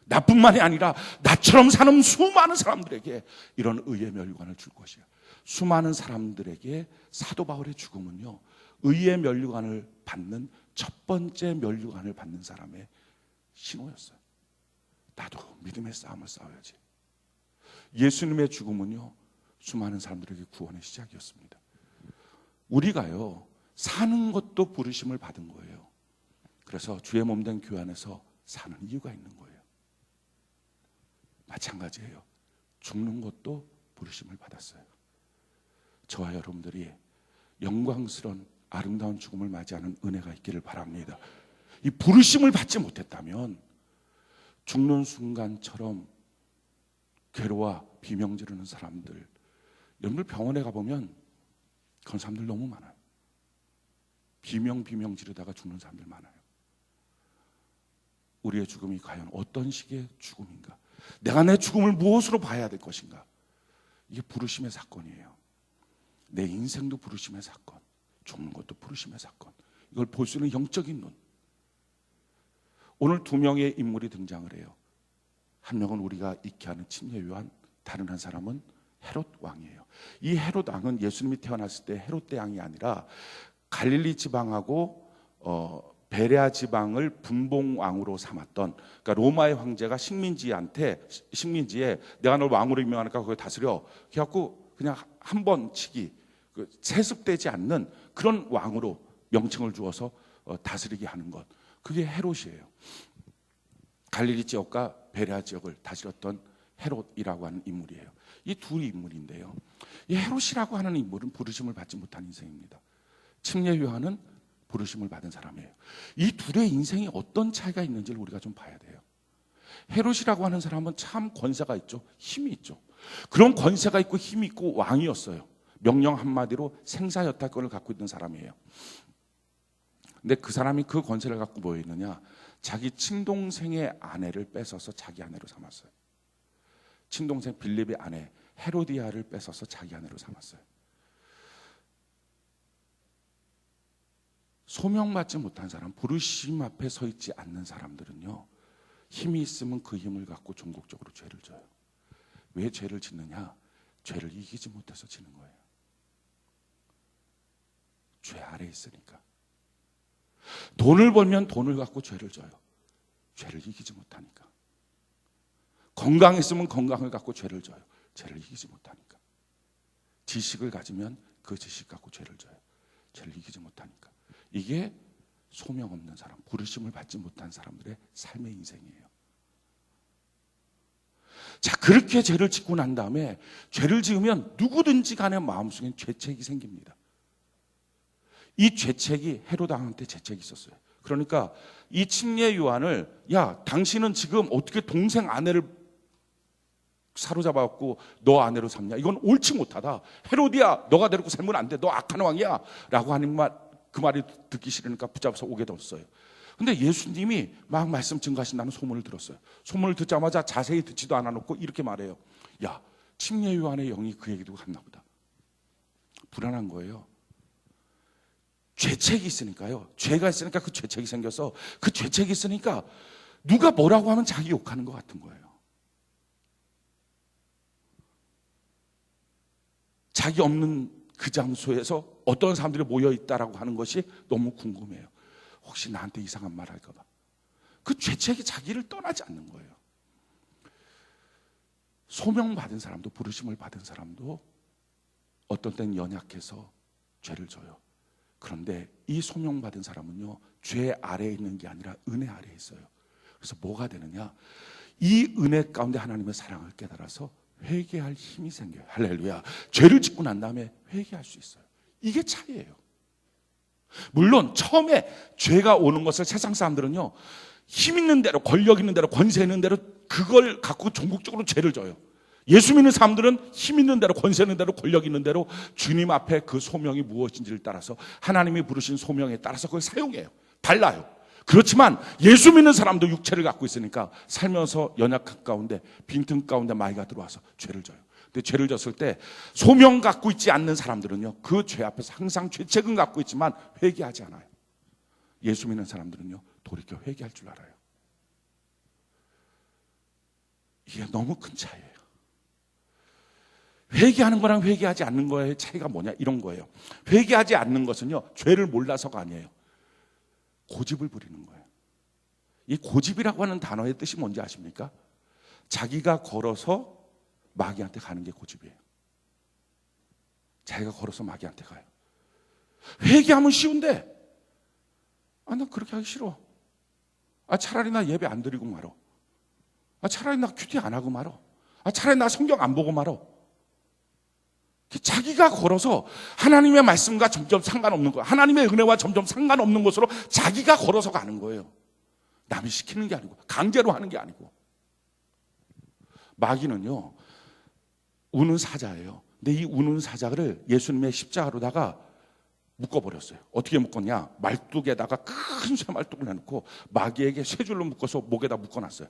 나뿐만이 아니라 나처럼 사는 수많은 사람들에게 이런 의의 멸관을 줄 것이야. 수많은 사람들에게 사도 바울의 죽음은요, 의의 멸관을 받는 첫 번째 멸관을 받는 사람의 신호였어요. 나도 믿음의 싸움을 싸워야지. 예수님의 죽음은요, 수많은 사람들에게 구원의 시작이었습니다. 우리가요, 사는 것도 부르심을 받은 거예요. 그래서 주의 몸된 교회 안에서 사는 이유가 있는 거예요. 마찬가지예요. 죽는 것도 부르심을 받았어요. 저와 여러분들이 영광스러운 아름다운 죽음을 맞이하는 은혜가 있기를 바랍니다. 이 부르심을 받지 못했다면 죽는 순간처럼 괴로워 비명 지르는 사람들, 여러분들 병원에 가보면 그런 사람들 너무 많아요. 비명 지르다가 죽는 사람들 많아요. 우리의 죽음이 과연 어떤 식의 죽음인가? 내가 내 죽음을 무엇으로 봐야 될 것인가? 이게 부르심의 사건이에요. 내 인생도 부르심의 사건, 죽는 것도 부르심의 사건. 이걸 볼 수 있는 영적인 눈. 오늘 두 명의 인물이 등장을 해요. 한 명은 우리가 익히 아는 침례 요한, 다른 한 사람은 헤롯 왕이에요. 이 헤롯 왕은 예수님이 태어났을 때 헤롯 대왕이 아니라 갈릴리 지방하고 베레아 지방을 분봉 왕으로 삼았던, 그러니까 로마의 황제가 식민지에 내가 널 왕으로 임명하니까 그걸 다스려. 그래갖고 그냥 한 번 치기, 세습되지 않는 그런 왕으로 명칭을 주어서 다스리게 하는 것. 그게 헤롯이에요. 갈릴리 지역과 베레아 지역을 다스렸던 헤롯이라고 하는 인물이에요. 이 두 인물인데요. 이 헤롯이라고 하는 인물은 부르심을 받지 못한 인생입니다. 침례 요한은 부르심을 받은 사람이에요. 이 둘의 인생이 어떤 차이가 있는지를 우리가 좀 봐야 돼요. 헤롯이라고 하는 사람은 참 권세가 있죠. 힘이 있죠. 그런 권세가 있고 힘이 있고 왕이었어요. 명령 한마디로 생사여탈권을 갖고 있는 사람이에요. 근데 그 사람이 그 권세를 갖고 뭐 했느냐? 자기 친동생의 아내를 뺏어서 자기 아내로 삼았어요. 친동생 빌립의 아내 헤로디아를 뺏어서 자기 아내로 삼았어요. 소명받지 못한 사람, 부르심 앞에 서 있지 않는 사람들은요, 힘이 있으면 그 힘을 갖고 종국적으로 죄를 져요. 왜 죄를 짓느냐? 죄를 이기지 못해서 지는 거예요. 죄 아래에 있으니까. 돈을 벌면 돈을 갖고 죄를 져요. 죄를 이기지 못하니까. 건강했으면 건강을 갖고 죄를 져요. 죄를 이기지 못하니까. 지식을 가지면 그 지식 갖고 죄를 져요. 죄를 이기지 못하니까. 이게 소명 없는 사람, 부르심을 받지 못한 사람들의 삶의 인생이에요. 자, 그렇게 죄를 짓고 난 다음에 죄를 지으면 누구든지 간에 마음속엔 죄책이 생깁니다. 이 죄책이 헤롯 왕한테 죄책이 있었어요. 그러니까 이 침례 요한을, 야, 당신은 지금 어떻게 동생 아내를 사로잡아갖고 너 아내로 삼냐? 이건 옳지 못하다. 헤롯이야, 너가 데리고 살면 안 돼. 너 악한 왕이야. 라고 하는 그 말이 듣기 싫으니까 붙잡아서 오게 됐어요. 근데 예수님이 막 말씀 증거하신다는 소문을 들었어요. 소문을 듣자마자 자세히 듣지도 않아 놓고 이렇게 말해요. 야, 침례 요한의 영이 그 얘기도 갔나 보다. 불안한 거예요. 죄책이 있으니까요. 죄가 있으니까 그 죄책이 생겨서, 그 죄책이 있으니까 누가 뭐라고 하면 자기 욕하는 것 같은 거예요. 자기 없는 그 장소에서 어떤 사람들이 모여 있다라고 하는 것이 너무 궁금해요. 혹시 나한테 이상한 말 할까 봐. 그 죄책이 자기를 떠나지 않는 거예요. 소명받은 사람도, 부르심을 받은 사람도 어떤 때는 연약해서 죄를 져요. 그런데 이 소명받은 사람은요, 죄 아래에 있는 게 아니라 은혜 아래에 있어요. 그래서 뭐가 되느냐? 이 은혜 가운데 하나님의 사랑을 깨달아서 회개할 힘이 생겨요. 할렐루야. 죄를 짓고 난 다음에 회개할 수 있어요. 이게 차이예요. 물론 처음에 죄가 오는 것을 세상 사람들은요, 힘 있는 대로, 권력 있는 대로, 권세 있는 대로 그걸 갖고 전국적으로 죄를 져요. 예수 믿는 사람들은 힘 있는 대로, 권세 있는 대로, 권력 있는 대로 주님 앞에 그 소명이 무엇인지를 따라서, 하나님이 부르신 소명에 따라서 그걸 사용해요. 달라요. 그렇지만 예수 믿는 사람도 육체를 갖고 있으니까 살면서 연약한 가운데, 빈틈 가운데 마귀가 들어와서 죄를 져요. 근데 죄를 졌을 때 소명 갖고 있지 않는 사람들은요, 그 죄 앞에서 항상 죄책은 갖고 있지만 회개하지 않아요. 예수 믿는 사람들은요, 돌이켜 회개할 줄 알아요. 이게 너무 큰 차이예요. 회개하는 거랑 회개하지 않는 거의 차이가 뭐냐, 이런 거예요. 회개하지 않는 것은요, 죄를 몰라서가 아니에요. 고집을 부리는 거예요. 이 고집이라고 하는 단어의 뜻이 뭔지 아십니까? 자기가 걸어서 마귀한테 가는 게 고집이에요. 자기가 걸어서 마귀한테 가요. 회개하면 쉬운데, 나 그렇게 하기 싫어. 차라리 나 예배 안 드리고 말어. 차라리 나 큐티 안 하고 말어. 차라리 나 성경 안 보고 말어. 자기가 걸어서 하나님의 말씀과 점점 상관없는 거예요. 하나님의 은혜와 점점 상관없는 곳으로 자기가 걸어서 가는 거예요. 남이 시키는 게 아니고, 강제로 하는 게 아니고. 마귀는요, 우는 사자예요. 근데 이 우는 사자를 예수님의 십자가로다가 묶어버렸어요. 어떻게 묶었냐? 말뚝에다가 큰 쇠말뚝을 해놓고 마귀에게 세 줄로 묶어서 목에다 묶어놨어요.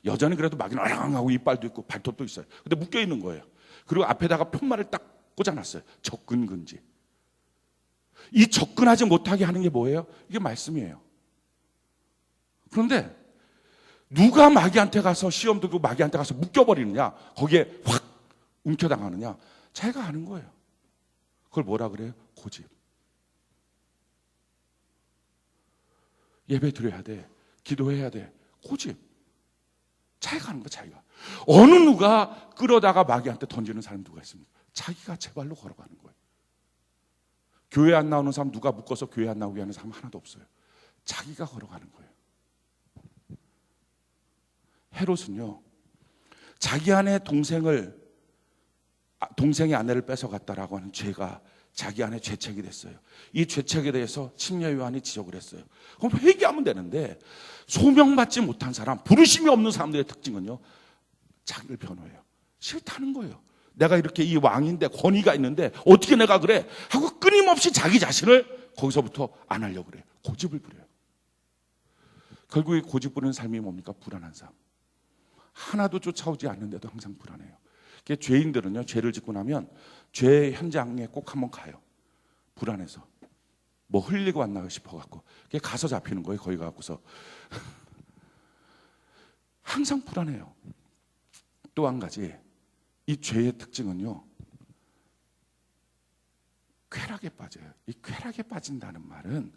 여전히 그래도 마귀는 어랑하고 이빨도 있고 발톱도 있어요. 근데 묶여있는 거예요. 그리고 앞에다가 편말을 딱 꽂아놨어요. 접근금지. 이 접근하지 못하게 하는 게 뭐예요? 이게 말씀이에요. 그런데 누가 마귀한테 가서 시험 들고 마귀한테 가서 묶여버리느냐, 거기에 확 움켜당하느냐, 자기가 아는 거예요. 그걸 뭐라 그래요? 고집. 예배 드려야 돼, 기도해야 돼, 고집. 자기가 하는 거야. 자기가. 어느 누가 끌어다가 마귀한테 던지는 사람 누가 있습니까? 자기가 제 발로 걸어가는 거예요. 교회 안 나오는 사람 누가 묶어서 교회 안 나오게 하는 사람 하나도 없어요. 자기가 걸어가는 거예요. 헤롯은요, 자기 아내 동생의 아내를 뺏어갔다라고 하는 죄가 자기 안에 죄책이 됐어요. 이 죄책에 대해서 침례 요한이 지적을 했어요. 그럼 회개하면 되는데, 소명받지 못한 사람, 부르심이 없는 사람들의 특징은요, 자기를 변호해요. 싫다는 거예요. 내가 이렇게 이 왕인데, 권위가 있는데 어떻게 내가 그래? 하고 끊임없이 자기 자신을 거기서부터 안 하려고 그래요. 고집을 부려요. 결국에 고집 부리는 삶이 뭡니까? 불안한 삶. 하나도 쫓아오지 않는데도 항상 불안해요. 죄인들은요, 죄를 짓고 나면 죄 현장에 꼭 한번 가요. 불안해서. 뭐 흘리고 왔나 싶어갖고. 가서 잡히는 거예요. 거기 가고서. 항상 불안해요. 또 한 가지, 이 죄의 특징은요, 쾌락에 빠져요. 이 쾌락에 빠진다는 말은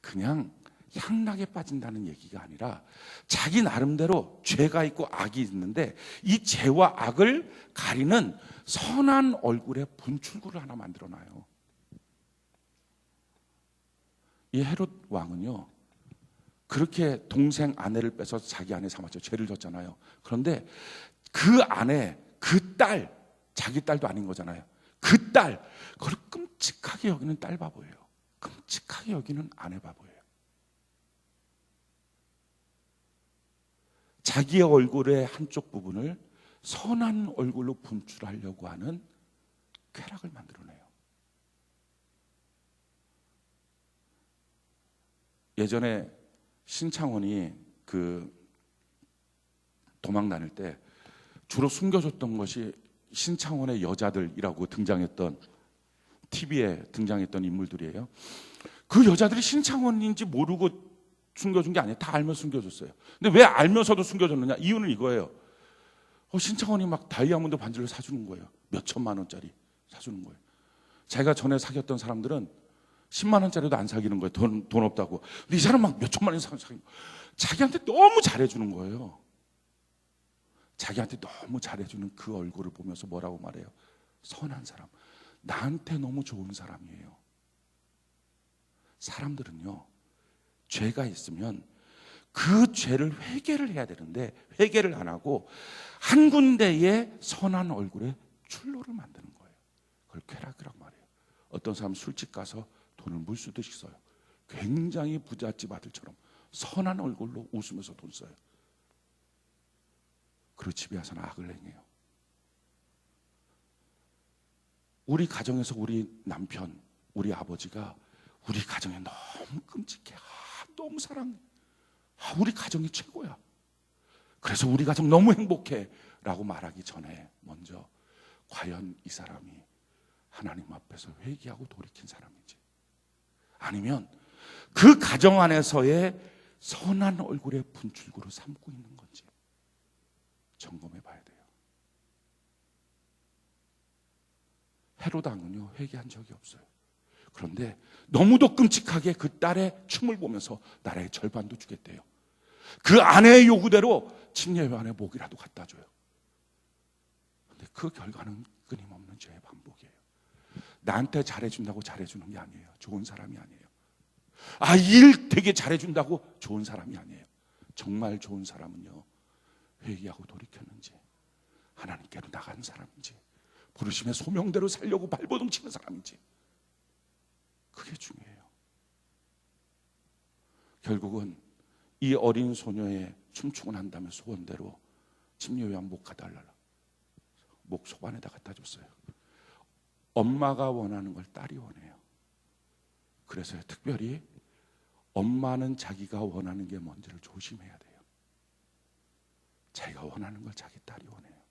그냥 향락에 빠진다는 얘기가 아니라 자기 나름대로 죄가 있고 악이 있는데 이 죄와 악을 가리는 선한 얼굴의 분출구를 하나 만들어놔요. 이 헤롯 왕은요, 그렇게 동생 아내를 빼서 자기 아내 삼았죠. 죄를 졌잖아요. 그런데 그 아내, 그 딸, 자기 딸도 아닌 거잖아요. 그 딸, 그걸 끔찍하게 여기는 딸 바보예요. 끔찍하게 여기는 아내 바보예요. 자기의 얼굴의 한쪽 부분을 선한 얼굴로 분출하려고 하는 쾌락을 만들어내요. 예전에 신창원이 그 도망 다닐 때 주로 숨겨줬던 것이 신창원의 여자들이라고 등장했던, TV에 등장했던 인물들이에요. 그 여자들이 신창원인지 모르고 숨겨준 게 아니에요. 다 알면 숨겨줬어요. 근데 왜 알면서도 숨겨줬느냐? 이유는 이거예요. 신창원이 막 다이아몬드 반지를 사주는 거예요. 몇 천만 원짜리 사주는 거예요. 자기가 전에 사귀었던 사람들은 10만 원짜리도 안 사귀는 거예요. 돈 없다고. 근데 이 사람 막 몇 천만 원 사귀는 거예요. 자기한테 너무 잘해주는 거예요. 자기한테 너무 잘해주는 그 얼굴을 보면서 뭐라고 말해요? 선한 사람. 나한테 너무 좋은 사람이에요. 사람들은요, 죄가 있으면 그 죄를 회개를 해야 되는데 회개를 안 하고 한 군데에 선한 얼굴에 출로를 만드는 거예요. 그걸 쾌락이라고 말해요. 어떤 사람 술집 가서 돈을 물수듯이 써요. 굉장히 부잣집 아들처럼 선한 얼굴로 웃으면서 돈 써요. 그리고 집에 와서는 악을 행해요. 우리 가정에서 우리 남편, 우리 아버지가 우리 가정에 너무 끔찍해. 너무 사랑해. 우리 가정이 최고야. 그래서 우리 가정 너무 행복해 라고 말하기 전에 먼저 과연 이 사람이 하나님 앞에서 회개하고 돌이킨 사람인지, 아니면 그 가정 안에서의 선한 얼굴의 분출구로 삼고 있는 건지 점검해 봐야 돼요. 헤롯 왕은요, 회개한 적이 없어요. 그런데 너무도 끔찍하게 그 딸의 춤을 보면서 나라의 절반도 주겠대요. 그 아내의 요구대로 침례요한의 목이라도 갖다 줘요. 근데 그 결과는 끊임없는 죄의 반복이에요. 나한테 잘해준다고 잘해주는 게 아니에요. 좋은 사람이 아니에요. 일 되게 잘해준다고 좋은 사람이 아니에요. 정말 좋은 사람은요, 회개하고 돌이켰는지, 하나님께로 나간 사람인지, 부르심의 소명대로 살려고 발버둥 치는 사람인지, 그게 중요해요. 결국은 이 어린 소녀의 춤추고 난 다음에 소원대로 침례요한 목 가달라, 목 소반에다 갖다 줬어요. 엄마가 원하는 걸 딸이 원해요. 그래서 특별히 엄마는 자기가 원하는 게 뭔지를 조심해야 돼요. 자기가 원하는 걸 자기 딸이 원해요.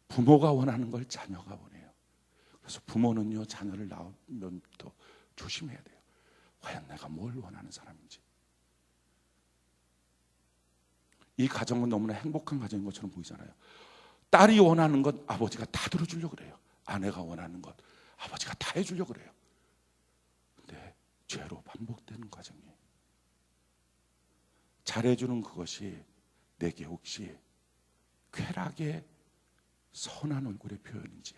부모가 원하는 걸 자녀가 원해요. 그래서 부모는요, 자녀를 낳으면부터 조심해야 돼요. 과연 내가 뭘 원하는 사람인지. 이 가정은 너무나 행복한 가정인 것처럼 보이잖아요. 딸이 원하는 것 아버지가 다 들어주려고 그래요. 아내가 원하는 것 아버지가 다 해주려고 그래요. 근데 죄로 반복되는 과정이에요. 잘해주는 그것이 내게 혹시 쾌락의 선한 얼굴의 표현인지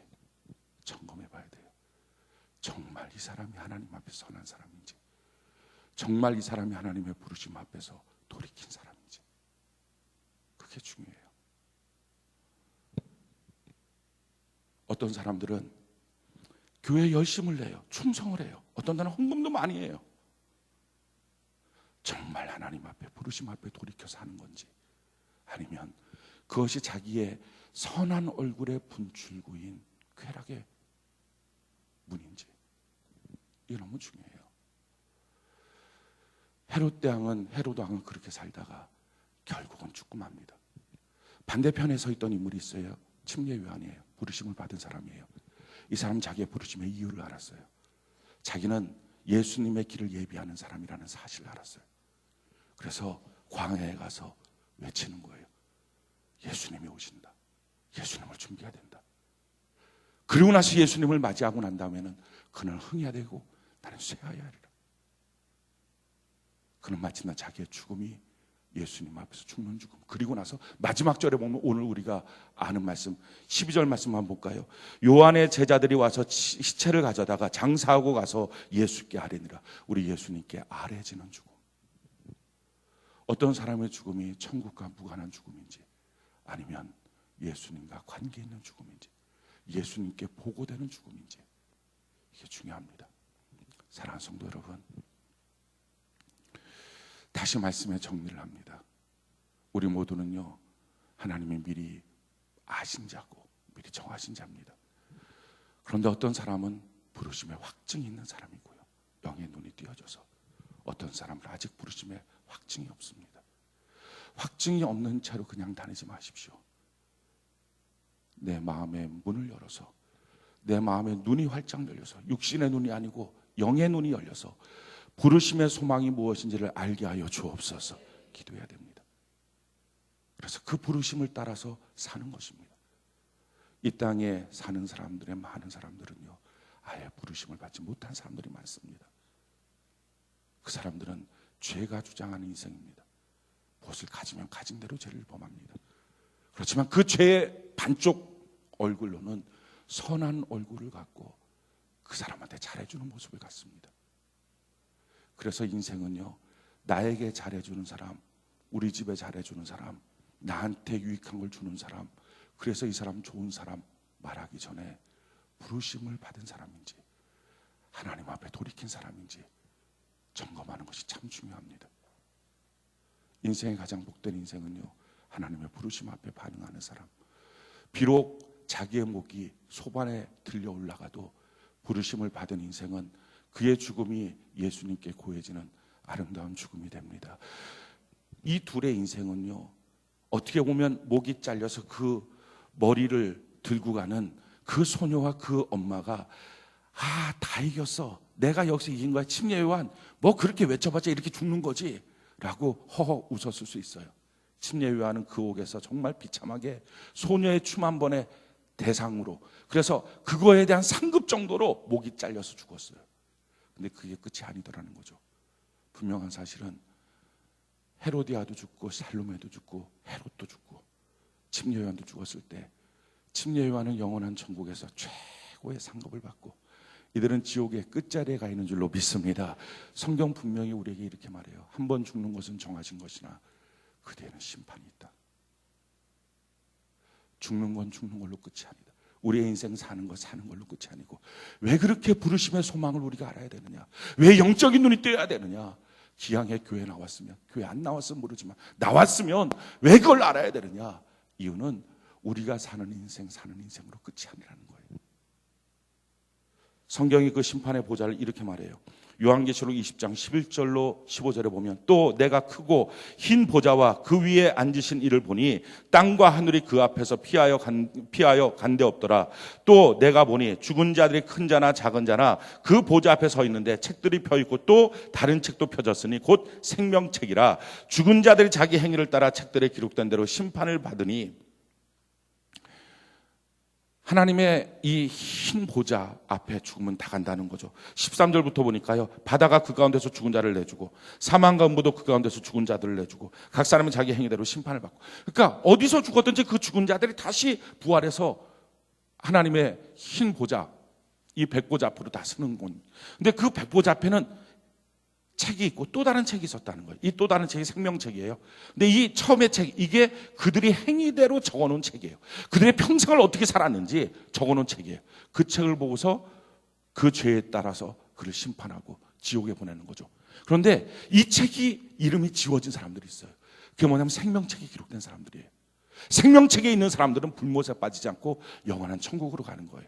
점검해 봐야 돼요. 정말 이 사람이 하나님 앞에 선한 사람인지, 정말 이 사람이 하나님의 부르심 앞에서 돌이킨 사람인지, 그게 중요해요. 어떤 사람들은 교회에 열심을 내요. 충성을 해요. 어떤 데는 헌금도 많이 해요. 정말 하나님 앞에 부르심 앞에 돌이켜서 하는 건지, 아니면 그것이 자기의 선한 얼굴의 분출구인 쾌락의 문인지, 이게 너무 중요해요. 헤롯 왕은 그렇게 살다가 결국은 죽고 맙니다. 반대편에 서 있던 인물이 있어요. 침례요한이에요. 부르심을 받은 사람이에요. 이 사람은 자기의 부르심의 이유를 알았어요. 자기는 예수님의 길을 예비하는 사람이라는 사실을 알았어요. 그래서 광야에 가서 외치는 거예요. 예수님이 오신다. 예수님을 준비해야 된다. 그리고 나서 예수님을 맞이하고 난 다음에는 그는 흥해야 되고 나는 쇠하여야 하리라. 그는 마침내 자기의 죽음이 예수님 앞에서 죽는 죽음. 그리고 나서 마지막 절에 보면 오늘 우리가 아는 말씀 12절 말씀 한번 볼까요? 요한의 제자들이 와서 시체를 가져다가 장사하고 가서 예수께 아뢰니라. 우리 예수님께 아뢰지는 죽음. 어떤 사람의 죽음이 천국과 무관한 죽음인지, 아니면 예수님과 관계 있는 죽음인지, 예수님께 보고되는 죽음인지, 이게 중요합니다. 사랑하는 성도 여러분, 다시 말씀에 정리를 합니다. 우리 모두는요, 하나님이 미리 아신 자고 미리 정하신 자입니다. 그런데 어떤 사람은 부르심에 확증이 있는 사람이고요, 영의 눈이 띄어져서 어떤 사람은 아직 부르심에 확증이 없습니다. 확증이 없는 채로 그냥 다니지 마십시오. 내 마음의 문을 열어서, 내 마음의 눈이 활짝 열려서, 육신의 눈이 아니고 영의 눈이 열려서 부르심의 소망이 무엇인지를 알게 하여 주옵소서 기도해야 됩니다. 그래서 그 부르심을 따라서 사는 것입니다. 이 땅에 사는 사람들의 많은 사람들은요, 아예 부르심을 받지 못한 사람들이 많습니다. 그 사람들은 죄가 주장하는 인생입니다. 무엇을 가지면 가진 대로 죄를 범합니다. 그렇지만 그 죄의 반쪽 얼굴로는 선한 얼굴을 갖고 그 사람한테 잘해주는 모습을 갖습니다. 그래서 인생은요, 나에게 잘해주는 사람, 우리 집에 잘해주는 사람, 나한테 유익한 걸 주는 사람, 그래서 이 사람 좋은 사람 말하기 전에 부르심을 받은 사람인지, 하나님 앞에 돌이킨 사람인지 점검하는 것이 참 중요합니다. 인생의 가장 복된 인생은요, 하나님의 부르심 앞에 반응하는 사람. 비록 자기의 목이 소반에 들려 올라가도 부르심을 받은 인생은 그의 죽음이 예수님께 고해지는 아름다운 죽음이 됩니다. 이 둘의 인생은요, 어떻게 보면 목이 잘려서 그 머리를 들고 가는 그 소녀와 그 엄마가 다 이겼어, 내가 여기서 이긴 거야, 침례 요한 뭐 그렇게 외쳐봤자 이렇게 죽는 거지 라고 허허 웃었을 수 있어요. 침례 요한은 그 옥에서 정말 비참하게 소녀의 춤 한 번의 대상으로, 그래서 그거에 대한 상급 정도로 목이 잘려서 죽었어요. 근데 그게 끝이 아니더라는 거죠. 분명한 사실은 헤로디아도 죽고 살로메도 죽고 헤롯도 죽고 침례 요한도 죽었을 때 침례 요한은 영원한 천국에서 최고의 상급을 받고 이들은 지옥의 끝자리에 가 있는 줄로 믿습니다. 성경 분명히 우리에게 이렇게 말해요. 한 번 죽는 것은 정하신 것이나 그 뒤에는 심판이 있다. 죽는 건 죽는 걸로 끝이 아니다. 우리의 인생 사는 거 사는 걸로 끝이 아니고, 왜 그렇게 부르심의 소망을 우리가 알아야 되느냐, 왜 영적인 눈이 뜨여야 되느냐. 기왕에 교회 나왔으면, 교회 안 나왔으면 모르지만 나왔으면 왜 그걸 알아야 되느냐. 이유는 우리가 사는 인생 사는 인생으로 끝이 아니라는 거예요. 성경이 그 심판의 보좌를 이렇게 말해요. 요한계시록 20장 11절로 15절에 보면, 또 내가 크고 흰 보좌와 그 위에 앉으신 이를 보니 땅과 하늘이 그 앞에서 피하여 간데 없더라. 또 내가 보니 죽은 자들이 큰 자나 작은 자나 그 보좌 앞에 서 있는데 책들이 펴 있고 또 다른 책도 펴졌으니 곧 생명책이라. 죽은 자들이 자기 행위를 따라 책들에 기록된 대로 심판을 받으니, 하나님의 이 흰 보좌 앞에 죽으면 다 간다는 거죠. 13절부터 보니까요, 바다가 그 가운데서 죽은 자를 내주고 사망과 음부도 그 가운데서 죽은 자들을 내주고 각 사람은 자기 행위대로 심판을 받고, 그러니까 어디서 죽었든지 그 죽은 자들이 다시 부활해서 하나님의 흰 보좌, 이 백보좌 앞으로 다 서는 곳. 근데 그 백보좌 앞에는 책이 있고 또 다른 책이 있었다는 거예요. 이 또 다른 책이 생명책이에요. 근데 이 처음의 책, 이게 그들이 행위대로 적어놓은 책이에요. 그들의 평생을 어떻게 살았는지 적어놓은 책이에요. 그 책을 보고서 그 죄에 따라서 그를 심판하고 지옥에 보내는 거죠. 그런데 이 책이 이름이 지워진 사람들이 있어요. 그게 뭐냐면 생명책에 기록된 사람들이에요. 생명책에 있는 사람들은 불못에 빠지지 않고 영원한 천국으로 가는 거예요.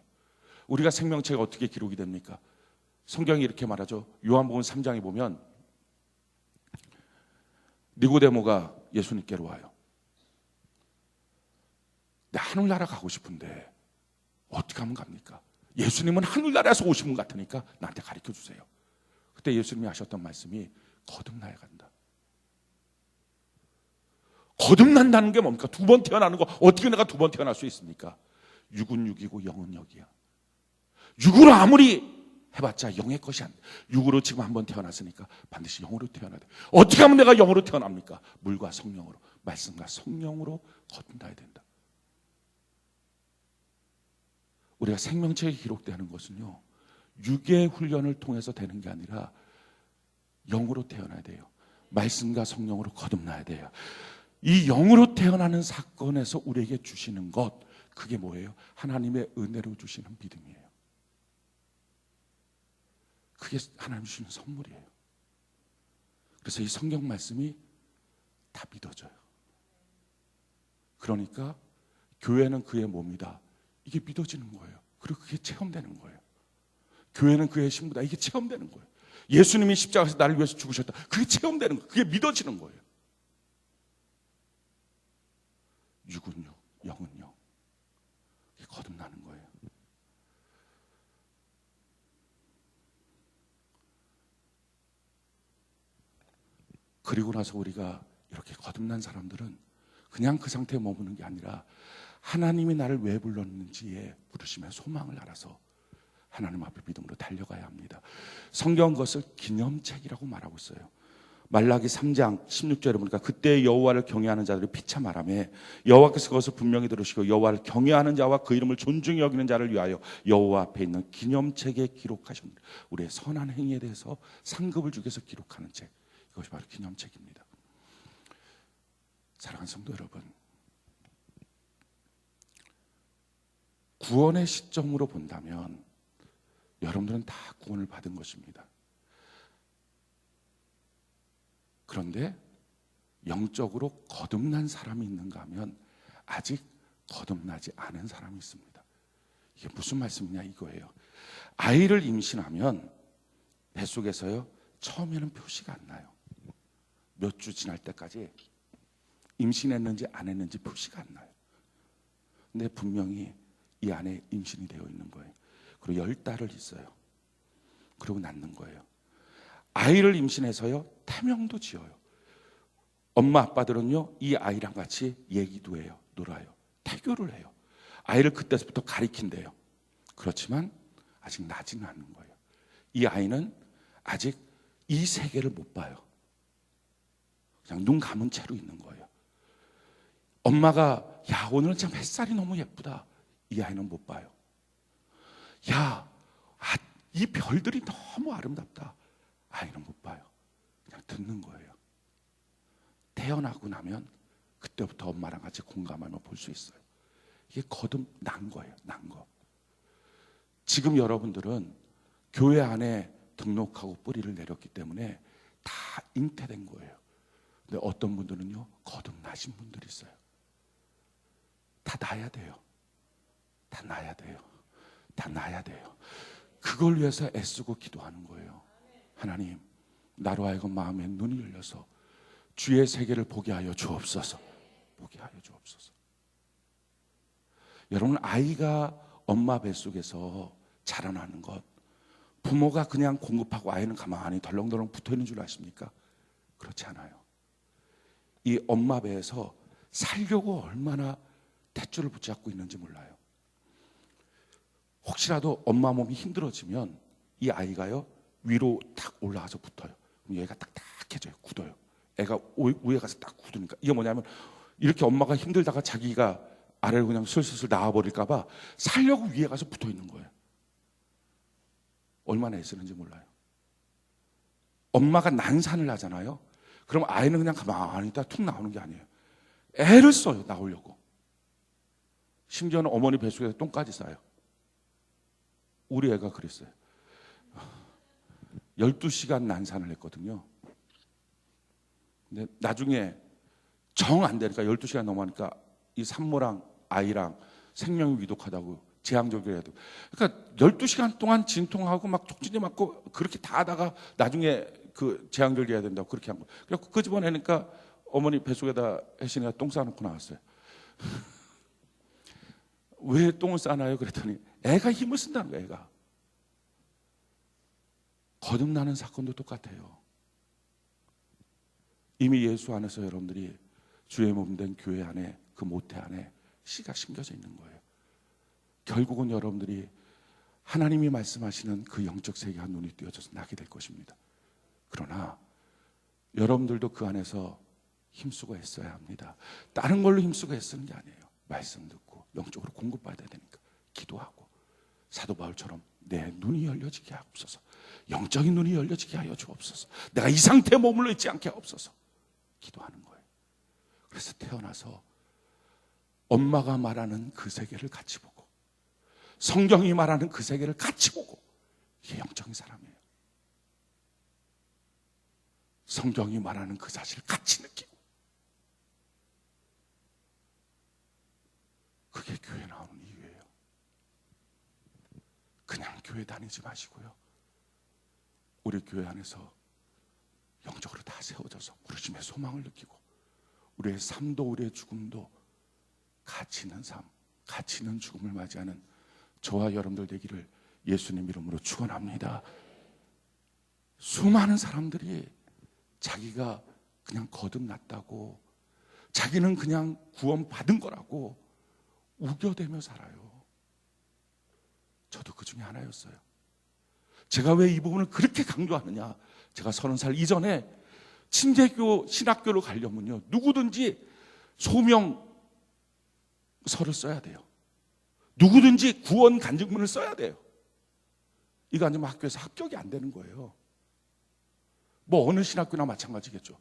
우리가 생명책에 어떻게 기록이 됩니까? 성경이 이렇게 말하죠. 요한복음 3장에 보면 니고데모가 예수님께로 와요. 나 하늘나라 가고 싶은데 어떻게 하면 갑니까? 예수님은 하늘나라에서 오신 분 같으니까 나한테 가르쳐 주세요. 그때 예수님이 하셨던 말씀이 거듭나야 간다. 거듭난다는 게 뭡니까? 두 번 태어나는 거, 어떻게 내가 두 번 태어날 수 있습니까? 육은 육이고 영은 영이야. 육으로 아무리 해봤자 영의 것이 안 돼. 육으로 지금 한번 태어났으니까 반드시 영으로 태어나야 돼. 어떻게 하면 내가 영으로 태어납니까? 물과 성령으로, 말씀과 성령으로 거듭나야 된다. 우리가 생명책에 기록되는 것은요, 육의 훈련을 통해서 되는 게 아니라 영으로 태어나야 돼요. 말씀과 성령으로 거듭나야 돼요. 이 영으로 태어나는 사건에서 우리에게 주시는 것, 그게 뭐예요? 하나님의 은혜로 주시는 믿음이에요. 그게 하나님 주시는 선물이에요. 그래서 이 성경 말씀이 다 믿어져요. 그러니까 교회는 그의 몸이다, 이게 믿어지는 거예요. 그리고 그게 체험되는 거예요. 교회는 그의 신부다, 이게 체험되는 거예요. 예수님이 십자가에서 나를 위해서 죽으셨다, 그게 체험되는 거예요. 그게 믿어지는 거예요. 육은 육, 영은 영, 이게 거듭나는 거예요. 그리고 나서 우리가 이렇게 거듭난 사람들은 그냥 그 상태에 머무는 게 아니라 하나님이 나를 왜 불렀는지에 부르심의 소망을 알아서 하나님 앞에 믿음으로 달려가야 합니다. 성경 그것을 기념책이라고 말하고 있어요. 말라기 3장 16절에 보니까 그때 여호와를 경외하는 자들이 피차 말하며 여호와께서 그것을 분명히 들으시고 여호와를 경외하는 자와 그 이름을 존중히 여기는 자를 위하여 여호와 앞에 있는 기념책에 기록하신 우리의 선한 행위에 대해서 상급을 주기 위해서 기록하는 책, 이것이 바로 기념책입니다. 사랑하는 성도 여러분, 구원의 시점으로 본다면 여러분들은 다 구원을 받은 것입니다. 그런데 영적으로 거듭난 사람이 있는가 하면 아직 거듭나지 않은 사람이 있습니다. 이게 무슨 말씀이냐 이거예요. 아이를 임신하면 뱃속에서요, 처음에는 표시가 안 나요. 몇 주 지날 때까지 임신했는지 안 했는지 표시가 안 나요. 근데 분명히 이 안에 임신이 되어 있는 거예요. 그리고 10달을 있어요. 그리고 낳는 거예요. 아이를 임신해서요, 태명도 지어요. 엄마 아빠들은요, 이 아이랑 같이 얘기도 해요. 놀아요. 태교를 해요. 아이를 그때부터 가리킨대요. 그렇지만 아직 나지는 않는 거예요. 이 아이는 아직 이 세계를 못 봐요. 그냥 눈 감은 채로 있는 거예요. 엄마가 야, 오늘은 참 햇살이 너무 예쁘다, 이 아이는 못 봐요. 야, 이 별들이 너무 아름답다, 아이는 못 봐요. 그냥 듣는 거예요. 태어나고 나면 그때부터 엄마랑 같이 공감하며 볼 수 있어요. 이게 거듭난 거예요. 난 거. 지금 여러분들은 교회 안에 등록하고 뿌리를 내렸기 때문에 다 잉태된 거예요. 근데 어떤 분들은요, 거듭나신 분들이 있어요. 다 나야 돼요. 다 나야 돼요. 다 나야 돼요. 그걸 위해서 애쓰고 기도하는 거예요. 하나님, 나로 하여금 마음의 눈이 열려서 주의 세계를 보게 하여 주옵소서. 보게 하여 주옵소서. 여러분, 아이가 엄마 뱃속에서 자라나는 것, 부모가 그냥 공급하고 아이는 가만히 덜렁덜렁 붙어있는 줄 아십니까? 그렇지 않아요. 이 엄마 배에서 살려고 얼마나 탯줄을 붙잡고 있는지 몰라요. 혹시라도 엄마 몸이 힘들어지면 이 아이가요, 위로 탁 올라가서 붙어요. 그럼 얘가 딱딱해져요. 굳어요. 애가 위에 가서 딱 굳으니까. 이게 뭐냐면 이렇게 엄마가 힘들다가 자기가 아래로 그냥 슬슬 나와버릴까 봐 살려고 위에 가서 붙어 있는 거예요. 얼마나 애쓰는지 몰라요. 엄마가 난산을 하잖아요. 그럼 아이는 그냥 가만히 있다 툭 나오는 게 아니에요. 애를 써요, 나오려고. 심지어는 어머니 뱃속에서 똥까지 싸요. 우리 애가 그랬어요. 12시간 난산을 했거든요. 근데 나중에 정 안 되니까 12시간 넘어가니까 이 산모랑 아이랑 생명이 위독하다고 제왕절개를 해도, 그러니까 12시간 동안 진통하고 막 촉진제 맞고 그렇게 다 하다가 나중에 그 제왕절개 해야 된다고 그렇게 한 거예요. 그래서 그 집어내니까 어머니 뱃속에다 혜신이가 똥 싸놓고 나왔어요. 왜 똥을 싸나요? 그랬더니 애가 힘을 쓴다는 거예요. 애가. 거듭나는 사건도 똑같아요. 이미 예수 안에서 여러분들이 주의 몸 된 교회 안에, 그 모태 안에 씨가 심겨져 있는 거예요. 결국은 여러분들이 하나님이 말씀하시는 그 영적 세계가 눈이 띄어져서 나게 될 것입니다. 그러나 여러분들도 그 안에서 힘쓰고 애써야 합니다. 다른 걸로 힘쓰고 애쓰는 게 아니에요. 말씀 듣고 영적으로 공급받아야 되니까 기도하고, 사도 바울처럼 내 눈이 열려지게 하옵소서, 영적인 눈이 열려지게 하여 주옵소서, 내가 이 상태에 머물러 있지 않게 하옵소서 기도하는 거예요. 그래서 태어나서 엄마가 말하는 그 세계를 같이 보고, 성경이 말하는 그 세계를 같이 보고, 이게 영적인 사람이에요. 성경이 말하는 그 사실을 같이 느끼고, 그게 교회 나오는 이유예요. 그냥 교회 다니지 마시고요, 우리 교회 안에서 영적으로 다 세워져서 부르심의 소망을 느끼고, 우리의 삶도 우리의 죽음도 가치 있는 삶, 가치 있는 죽음을 맞이하는 저와 여러분들 되기를 예수님 이름으로 축원합니다. 수많은 사람들이 자기가 그냥 거듭났다고, 자기는 그냥 구원받은 거라고 우겨대며 살아요. 저도 그 중에 하나였어요. 제가 왜 이 부분을 그렇게 강조하느냐, 제가 30살 이전에 침례교 신학교로 가려면요, 누구든지 소명서를 써야 돼요. 누구든지 구원 간증문을 써야 돼요. 이거 아니면 학교에서 합격이 안 되는 거예요. 뭐 어느 신학교나 마찬가지겠죠.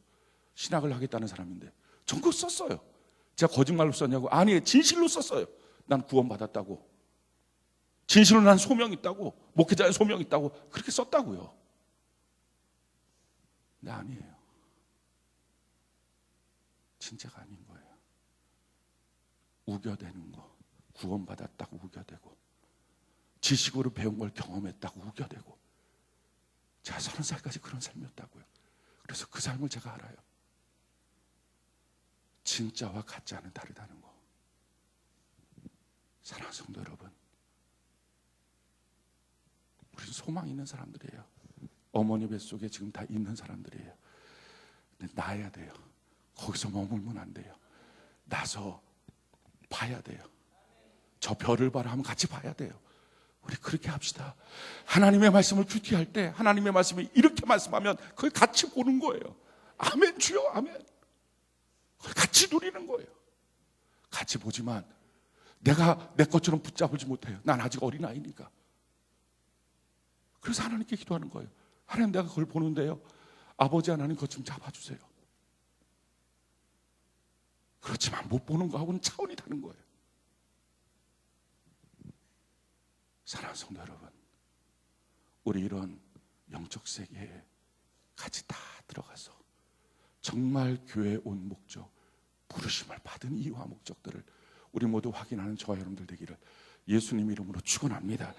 신학을 하겠다는 사람인데 전 그거 썼어요. 제가 거짓말로 썼냐고? 아니, 진실로 썼어요. 난 구원받았다고, 진실로 난 소명 있다고, 목회자의 소명 있다고 그렇게 썼다고요. 근데 아니에요. 진짜가 아닌 거예요. 우겨대는 거, 구원받았다고 우겨대고, 지식으로 배운 걸 경험했다고 우겨대고. 제가 30살까지 그런 삶이었다고요. 그래서 그 삶을 제가 알아요. 진짜와 가짜는 다르다는 거. 사랑하는 성도 여러분, 우리는 소망 있는 사람들이에요. 어머니 뱃속에 지금 다 있는 사람들이에요. 근데 나야 돼요. 거기서 머물면 안 돼요. 나서 봐야 돼요. 저 별을 봐라 하면 같이 봐야 돼요. 우리 그렇게 합시다. 하나님의 말씀을 큐티할 때 하나님의 말씀이 이렇게 말씀하면 그걸 같이 보는 거예요. 아멘 주여 아멘. 그걸 같이 누리는 거예요. 같이 보지만 내가 내 것처럼 붙잡지 못해요. 난 아직 어린아이니까. 그래서 하나님께 기도하는 거예요. 하나님, 내가 그걸 보는데요, 아버지 하나님 그것 좀 잡아주세요. 그렇지만 못 보는 거하고는 차원이 다른 거예요. 사랑하는 성도 여러분, 우리 이런 영적 세계에 같이 다 들어가서 정말 교회에 온 목적, 부르심을 받은 이유와 목적들을 우리 모두 확인하는 저와 여러분들 되기를 예수님 이름으로 축원합니다.